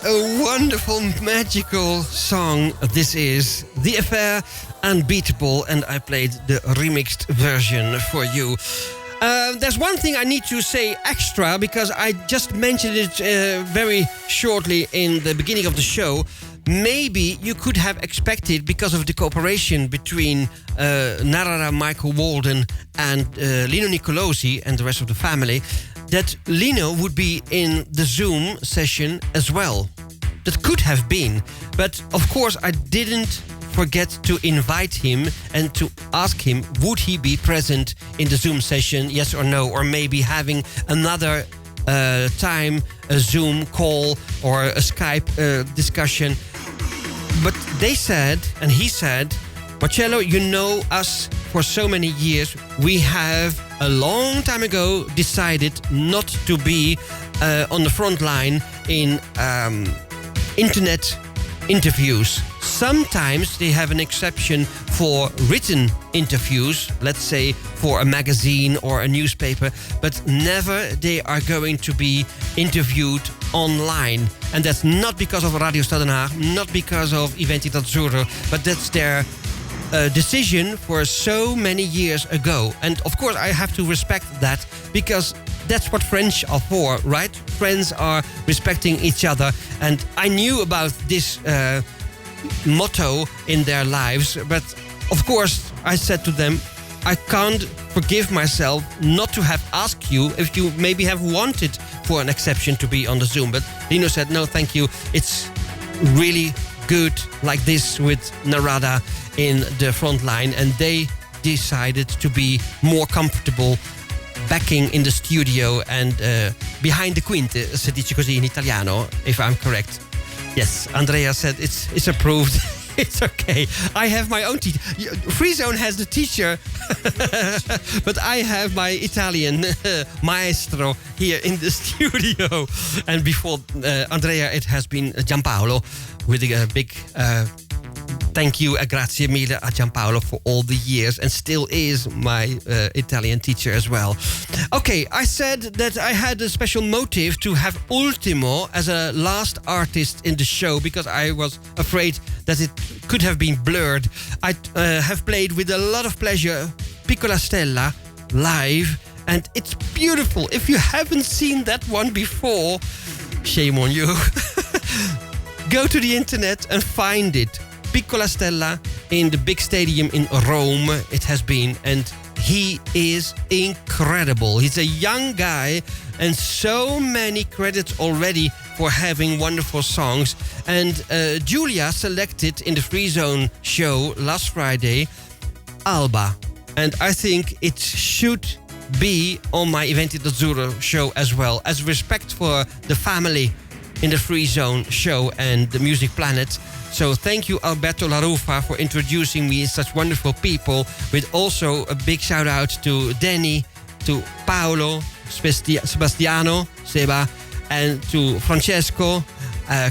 a wonderful, magical song this is. The Affair, Unbeatable, and I played the remixed version for you. There's one thing I need to say extra, because I just mentioned it very shortly in the beginning of the show. Maybe you could have expected, because of the cooperation between Narada, Michael Walden, and Lino Nicolosi and the rest of the family, that Lino would be in the Zoom session as well. That could have been. But of course I didn't forget to invite him and to ask him, would he be present in the Zoom session, yes or no? Or maybe having another time, a Zoom call or a Skype discussion. But they said, and he said, Marcello, you know us for so many years. We have a long time ago decided not to be on the front line in internet interviews. Sometimes they have an exception for written interviews, let's say for a magazine or a newspaper, but never they are going to be interviewed online. And that's not because of Radio Stad Den Haag, not because of Iventi d'Azzurro, but that's their decision for so many years ago. And of course I have to respect that, because that's what friends are for, right? Friends are respecting each other. And I knew about this motto in their lives, but of course I said to them, I can't forgive myself not to have asked you if you maybe have wanted for an exception to be on the Zoom. But Lino said, no, thank you. It's really good like this with Narada in the front line, and they decided to be more comfortable backing in the studio and behind the quinte, se dice così in italiano, if I'm correct. Yes, Andrea said it's approved. It's okay. I have my own teacher. Free Zone has the teacher, but I have my Italian maestro here in the studio. And before Andrea, it has been Giampaolo with a big thank you, grazie mille a Giampaolo for all the years, and still is my Italian teacher as well. Okay, I said that I had a special motive to have Ultimo as a last artist in the show, because I was afraid that it could have been blurred. I have played with a lot of pleasure Piccola Stella live, and it's beautiful. If you haven't seen that one before, shame on you. Go to the internet and find it. Piccola Stella in the big stadium in Rome, it has been, and he is incredible. He's a young guy, and so many credits already for having wonderful songs. And Julia selected in the Free Zone show last Friday Alba, and I think it should be on my Iventi d'Azzurro show as well, as respect for the family in the Free Zone show and the Music Planet. So thank you, Alberto La Rufa, for introducing me as such wonderful people, with also a big shout out to Danny, to Paolo, Sebastiano, Seba, and to Francesco,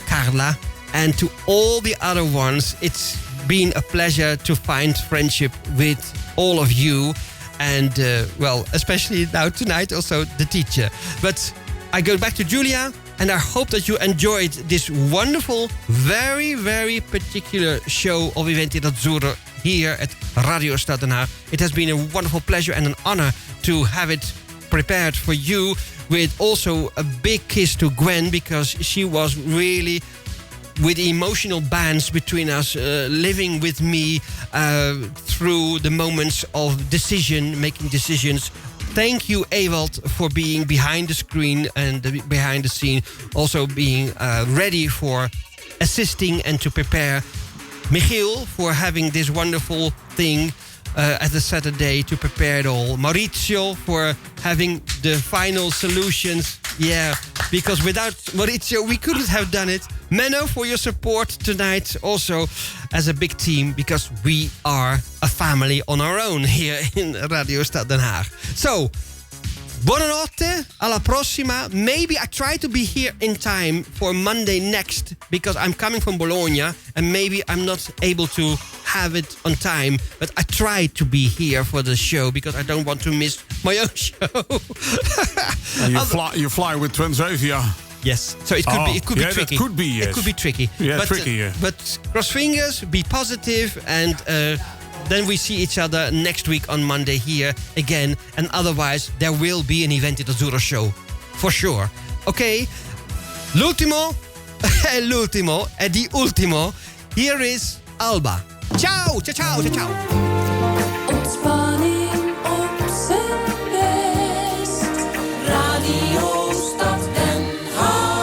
Carla, and to all the other ones. It's been a pleasure to find friendship with all of you, and well, especially now tonight also the teacher. But I go back to Julia, and I hope that you enjoyed this wonderful, very, very particular show of Iventi d'Azzurro here at Radio Stad Den Haag. It has been a wonderful pleasure and an honor to have it prepared for you, with also a big kiss to Gwen, because she was really with emotional bands between us, living with me through the moments of making decisions. Thank you, Ewald, for being behind the screen and behind the scene, also being ready for assisting and to prepare. Michiel for having this wonderful thing at the Saturday to prepare it all. Maurizio for having the final solutions. Yeah, because without Maurizio, we couldn't have done it. Menno for your support tonight, also as a big team, because we are a family on our own here in Radio Stad Den Haag. So, buonanotte, alla prossima. Maybe I try to be here in time for Monday next, because I'm coming from Bologna and maybe I'm not able to have it on time, but I try to be here for the show because I don't want to miss my own show. And you fly with Transavia. Yes. So it could be tricky. That could be, yes. It could be tricky. Yeah, tricky, yeah. But cross fingers, be positive, and then we see each other next week on Monday here again. And otherwise, there will be an Iventi d'Azzurro show. For sure. Okay? L'ultimo e di ultimo. Here is Alba. Ciao, ciao, ciao, ciao, ciao. Ontspanning op zijn best. Radio Stad Den Haag.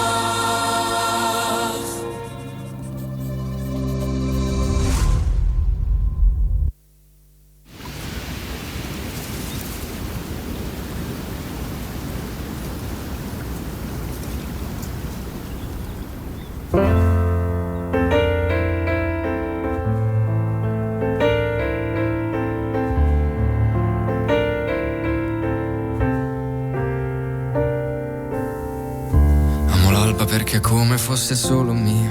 Perché come fosse solo mia.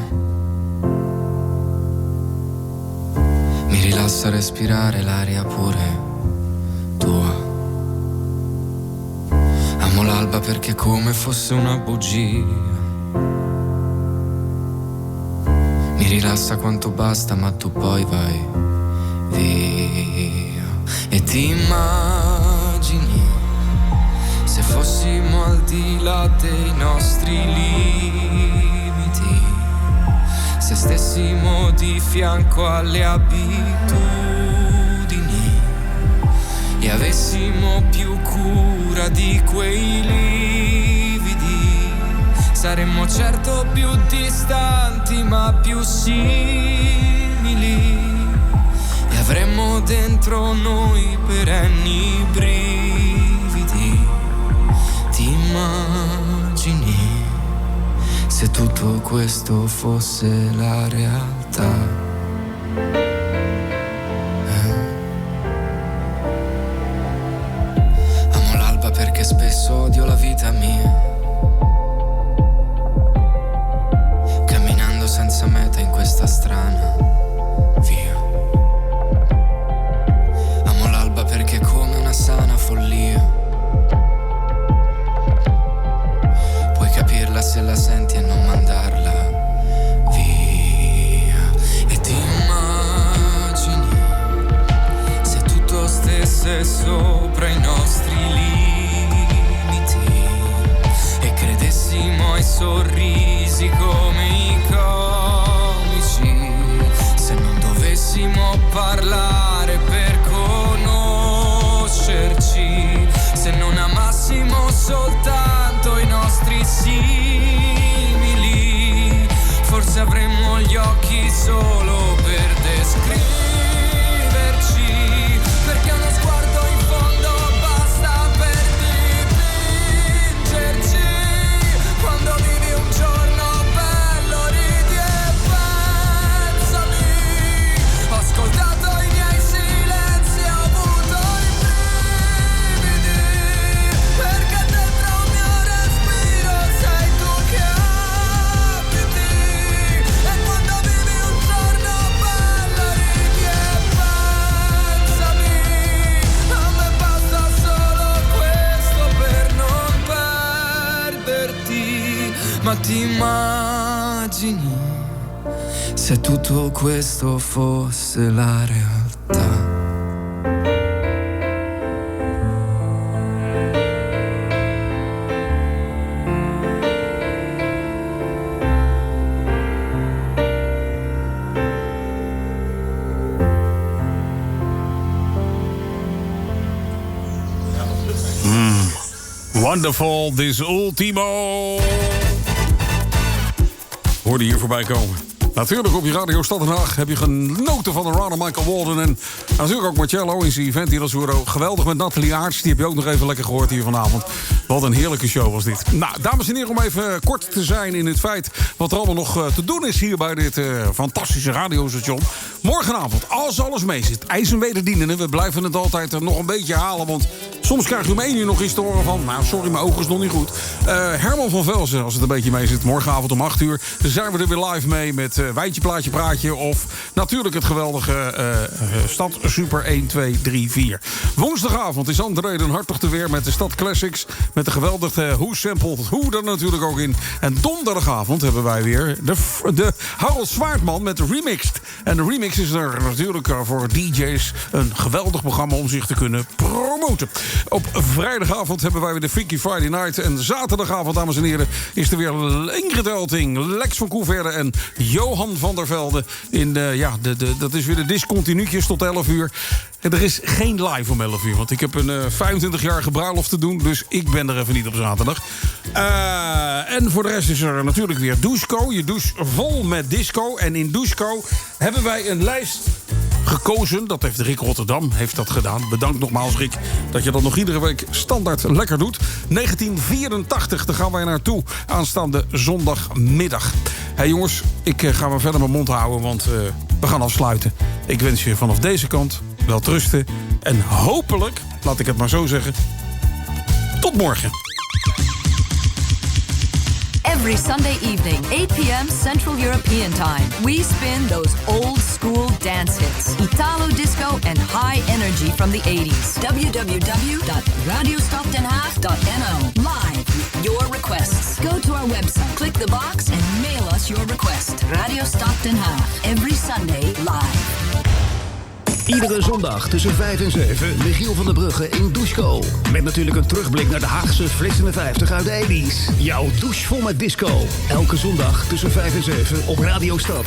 Mi rilassa respirare l'aria pure tua. Amo l'alba perché come fosse una bugia. Mi rilassa quanto basta ma tu poi vai via. E ti immagini se fossimo al di là dei nostri limiti, se stessimo di fianco alle abitudini e avessimo più cura di quei lividi, saremmo certo più distanti ma più simili e avremmo dentro noi perenni brividi. Ti immagini se tutto questo fosse la realtà? Amo l'alba perché spesso odio la vita mia, camminando senza meta in questa strana via. Amo l'alba perché è come una sana follia. Capirla se la senti e non mandarla via. E ti immagini se tutto stesse sopra i nostri limiti e credessimo ai sorrisi come i comici, se non dovessimo parlare per conoscerci, se non amassimo soltanto i nostri simili, forse avremmo gli occhi solo per descriverci, perché uno sguardo in fondo basta per dipingerci. Quando vivi un giorno bello ridi e pensami, ho ascoltato i miei silenzi e ho avuto i brividi, perché dentro il mio respiro sei tu che abiti. E quando vivi un giorno bello ridi e pensami, a me basta solo questo per non perderti. Ma ti immagini se tutto questo fosse la realtà? Wonderful, this ultimo. Hoorde hier voorbij komen. Natuurlijk op je Radio Stad Den Haag heb je genoten van de Narada, Michael Walden. En natuurlijk ook Marcello in zijn Iventi d'Azzurro. Geweldig met Nathalie Aarts, die heb je ook nog even lekker gehoord hier vanavond. Wat een heerlijke show was dit. Nou, dames en heren, om even kort te zijn in het feit wat er allemaal nog te doen is hier bij dit fantastische radiostation. Morgenavond, als alles mee zit, ijs en wederdienen. We blijven het altijd nog een beetje halen, want Soms krijg je om 1 uur nog iets te horen van... nou, sorry, mijn ogen is nog niet goed. Herman van Velzen, als het een beetje mee zit. Morgenavond om 8 uur zijn we er weer live mee... met Wijntje, Plaatje, Praatje... of natuurlijk het geweldige Stad Super 1, 2, 3, 4. Woensdagavond is André den Hartog te weer... met de Stad Classics. Met de geweldige Hoe Sampled Hoe er natuurlijk ook in. En donderdagavond hebben wij weer de Harold Zwaardman met Remixed. En de Remix is er natuurlijk voor DJ's... een geweldig programma om zich te kunnen promoten. Op vrijdagavond hebben wij weer de Freaky Friday Night. En zaterdagavond, dames en heren, is er weer Ingrid Elting, Lex van Koeverde en Johan van der Velde. Dat is weer de discontinuutjes tot 11 uur. En er is geen live om 11 uur, want ik heb een 25-jarige bruiloft te doen. Dus ik ben er even niet op zaterdag. En voor de rest is er natuurlijk weer Doucheco. Je douche vol met disco. En in Doucheco hebben wij een lijst gekozen. Dat heeft Rick Rotterdam gedaan. Bedankt nogmaals, Rick, dat je dat nog iedere week standaard lekker doet. 1984, daar gaan wij naartoe. Aanstaande zondagmiddag. Hé jongens, ik ga maar verder mijn mond houden, want we gaan afsluiten. Ik wens je vanaf deze kant wel rusten. En hopelijk, laat ik het maar zo zeggen, tot morgen. Every Sunday evening, 8 p.m. Central European Time, we spin those old school dance hits, Italo disco and high energy from the 80s. www.radiostaddenhaag.nl. Live with your requests. Go to our website, click the box and mail us your request. Radio Stad Den Haag. Every Sunday live. Iedere zondag tussen 5 en 7 Michiel van der Brugge in Doucheco. Met natuurlijk een terugblik naar de Haagse flitsende 50 uit de 80s. Jouw douche vol met disco. Elke zondag tussen 5 en 7 op Radio Stad.